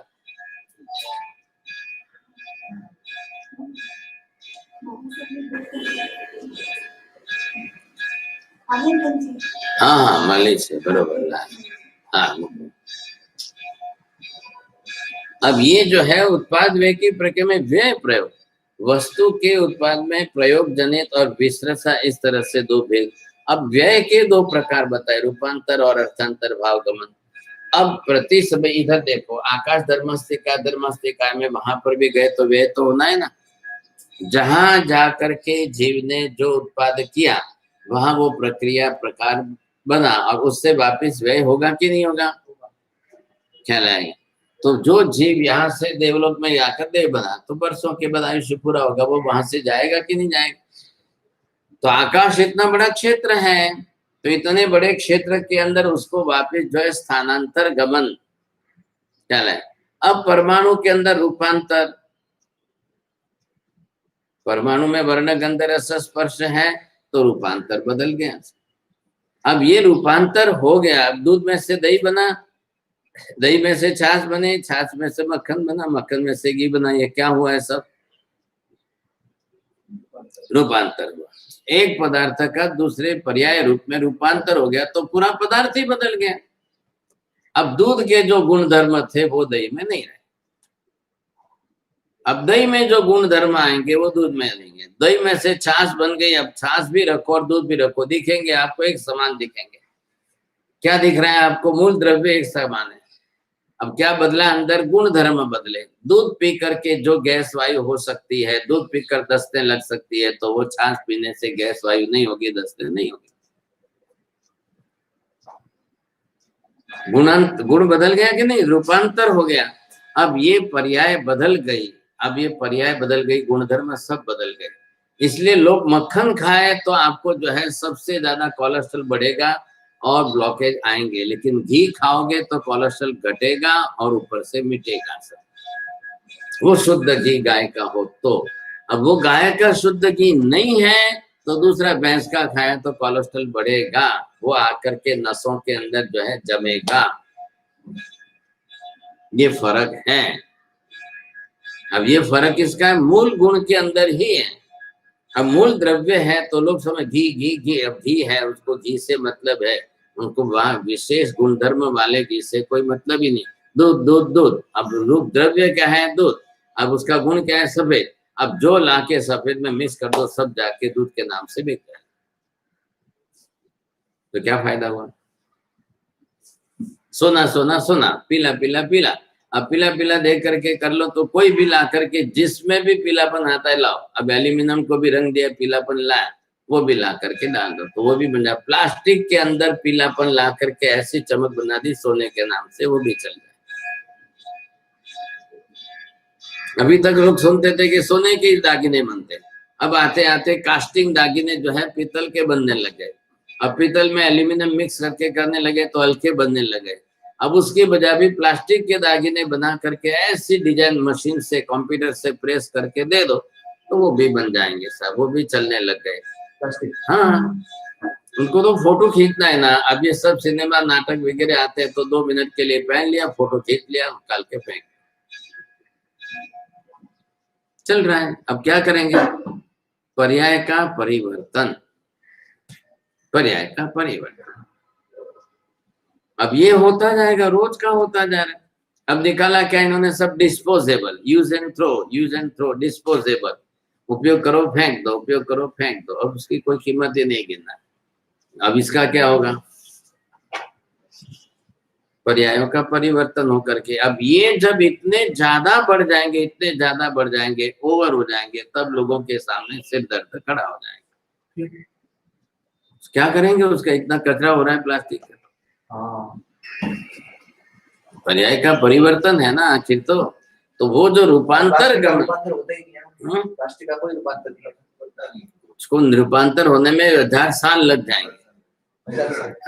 हाँ, मालिक से बरोबर। हाँ, अब ये जो है उत्पाद व्यय की प्रक्रिया में व्यय प्रयोग, वस्तु के उत्पाद में प्रयोग जनित और विश्रसा, इस तरह से दो भेद। अब व्यय के दो प्रकार बताए, रूपांतर और अर्थांतर भाव गमन। अब प्रति समय इधर देखो, आकाश धर्मास्तिका में वहां पर भी गए तो व्यय तो होना है ना। जहां जाकर के जीव ने जो उत्पाद किया वहां वो प्रक्रिया प्रकार बना और उससे वापिस व्यय होगा कि नहीं होगा? ख्याल आएगा। तो जो जीव यहाँ से देवलोक में आकर देव बना तो वर्षों के बाद आयुष्य पूरा होगा, वो वहां से जाएगा कि नहीं जाएगा? तो आकाश इतना बड़ा क्षेत्र है, तो इतने बड़े क्षेत्र के अंदर उसको वापिस जो है स्थानांतर गमन ख्याल है। अब परमाणु के अंदर रूपांतर, परमाणु में वर्ण गंध रस स्पर्श है तो रूपांतर बदल गया। अब ये रूपांतर हो गया, अब दूध में से दही बना, दही में से छाछ बने, छाछ में से मक्खन बना, मक्खन में से घी बना। ये क्या हुआ है? सब रूपांतर हुआ। एक पदार्थ का दूसरे पर्याय रूप में रूपांतर हो गया तो पूरा पदार्थ ही बदल गया। अब दूध के जो गुण धर्म थे वो दही में नहीं रहे। अब दही में जो गुण धर्म आएंगे वो दूध में नहीं है। दही में से छाछ बन गई, अब छाछ भी रखो और दूध भी रखो, दिखेंगे आपको एक समान दिखेंगे। क्या दिख रहा है आपको? मूल द्रव्य एक समान है। अब क्या बदला? अंदर गुण धर्म बदले। दूध पी करके जो गैस वायु हो सकती है, दूध पीकर दस्तें लग सकती है, तो वो छाछ पीने से गैस वायु नहीं होगी, दस्तें नहीं होगी। गुण बदल गया कि नहीं? रूपांतर हो गया। अब ये पर्याय बदल गई, अब ये पर्याय बदल गई, गुणधर्म सब बदल गए। इसलिए लोग मक्खन खाए तो आपको जो है सबसे ज्यादा कोलेस्ट्रॉल बढ़ेगा और ब्लॉकेज आएंगे, लेकिन घी खाओगे तो कोलेस्ट्रॉल घटेगा और ऊपर से मिटेगा सब। वो शुद्ध घी गाय का हो तो। अब वो गाय का शुद्ध घी नहीं है तो दूसरा भैंस का खाया तो कोलेस्ट्रॉल बढ़ेगा, वो आकर के नसों के अंदर जो है जमेगा। ये फर्क है। अब ये फर्क इसका है, मूल गुण के अंदर ही है। अब मूल द्रव्य है तो लोग समझ घी घी घी, अब घी है उसको घी से मतलब है, उनको वहां विशेष गुणधर्म वाले घी से कोई मतलब ही नहीं। दूध दूध दूध, अब रूप द्रव्य क्या है? दूध। अब उसका गुण क्या है? सफेद। अब जो लाके सफेद में मिक्स कर दो सब जाके दूध के नाम से बिक जाए, तो क्या फायदा हुआ? सोना सोना सोना, पीला पीला पीला। अब पीला पीला देख करके कर लो, तो कोई भी ला करके जिसमें भी पीलापन आता है लाओ। अब एल्यूमिनियम को भी रंग दिया, पीलापन लाया, वो भी ला करके डाल दो तो वो भी बन जाए। प्लास्टिक के अंदर पीलापन ला करके ऐसी चमक बना दी सोने के नाम से, वो भी चल जाए। अभी तक लोग सुनते थे कि सोने के दागिने बनते, अब आते आते कास्टिंग दागिने जो है पीतल के बनने लगे। अब पीतल में एल्यूमिनियम मिक्स करके करने लगे तो हल्के बनने लगे। अब उसके बजाय भी प्लास्टिक के दागिने बना करके ऐसी डिजाइन मशीन से, कंप्यूटर से प्रेस करके दे दो तो वो भी बन जाएंगे साहब, वो भी चलने लग गए। प्लास्टिक। हाँ, उनको तो फोटो खींचना है ना। अब ये सब सिनेमा नाटक वगैरह आते हैं तो 2 मिनट के लिए पहन लिया, फोटो खींच लिया, निकाल के फेंक, चल रहा है। अब क्या करेंगे? पर्याय का परिवर्तन, पर्याय का परिवर्तन। अब ये होता जाएगा, रोज का होता जा रहा है। अब निकाला क्या इन्होंने? सब disposable, use and throw, use and throw, disposable, उपयोग करो फेंक दो, उपयोग करो फेंक दो। अब उसकी कोई कीमत ही नहीं गिनना। अब इसका क्या होगा? पर्यायों का परिवर्तन होकर के अब ये जब इतने ज्यादा बढ़ जाएंगे, इतने ज्यादा बढ़ जाएंगे, ओवर हो जाएंगे, तब लोगों के सामने सिर दर्द खड़ा हो जाएगा। क्या करेंगे? उसका इतना कचरा हो रहा है प्लास्टिक का। हाँ, पर्याय का परिवर्तन है ना आखिर तो वो जो रूपांतर रूपांतर होता ही नहीं है। हाँ? प्लास्टिक का कोई रूपांतर नहीं होता। उसको रूपांतर होने में 1000 साल लग जाएंगे।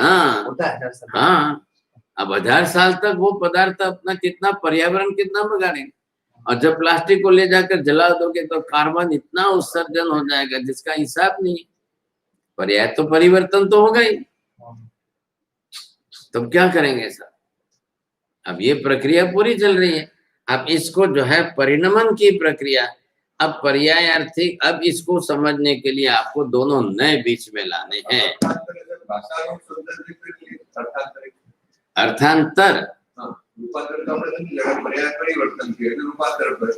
हाँ होता है 1000 साल। हाँ, अब 1000 साल तक वो पदार्थ अपना कितना पर्यावरण कितना बगाड़ेंगे। और जब प्लास्टिक को ले जाकर जला दोगे तो कार्बन इतना उत्सर्जन हो जाएगा जिसका हिसाब नहीं। पर्याय तो परिवर्तन तो होगा ही, तब क्या करेंगे सर? अब ये प्रक्रिया पूरी चल रही है। अब इसको जो है परिणमन की प्रक्रिया, अब पर्यायार्थी, अब इसको समझने के लिए आपको दोनों नए बीच में लाने हैं। अर्थांतर,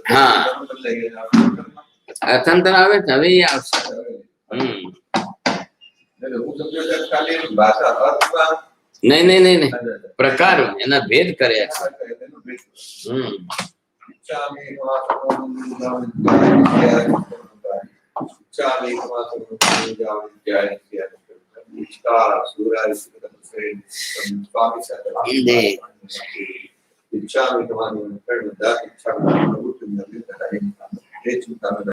हाँ, अर्थांतर आवे तभी ये आवश्यक। नहीं नहीं नहीं नहीं, प्रकार है ना, भेद करे।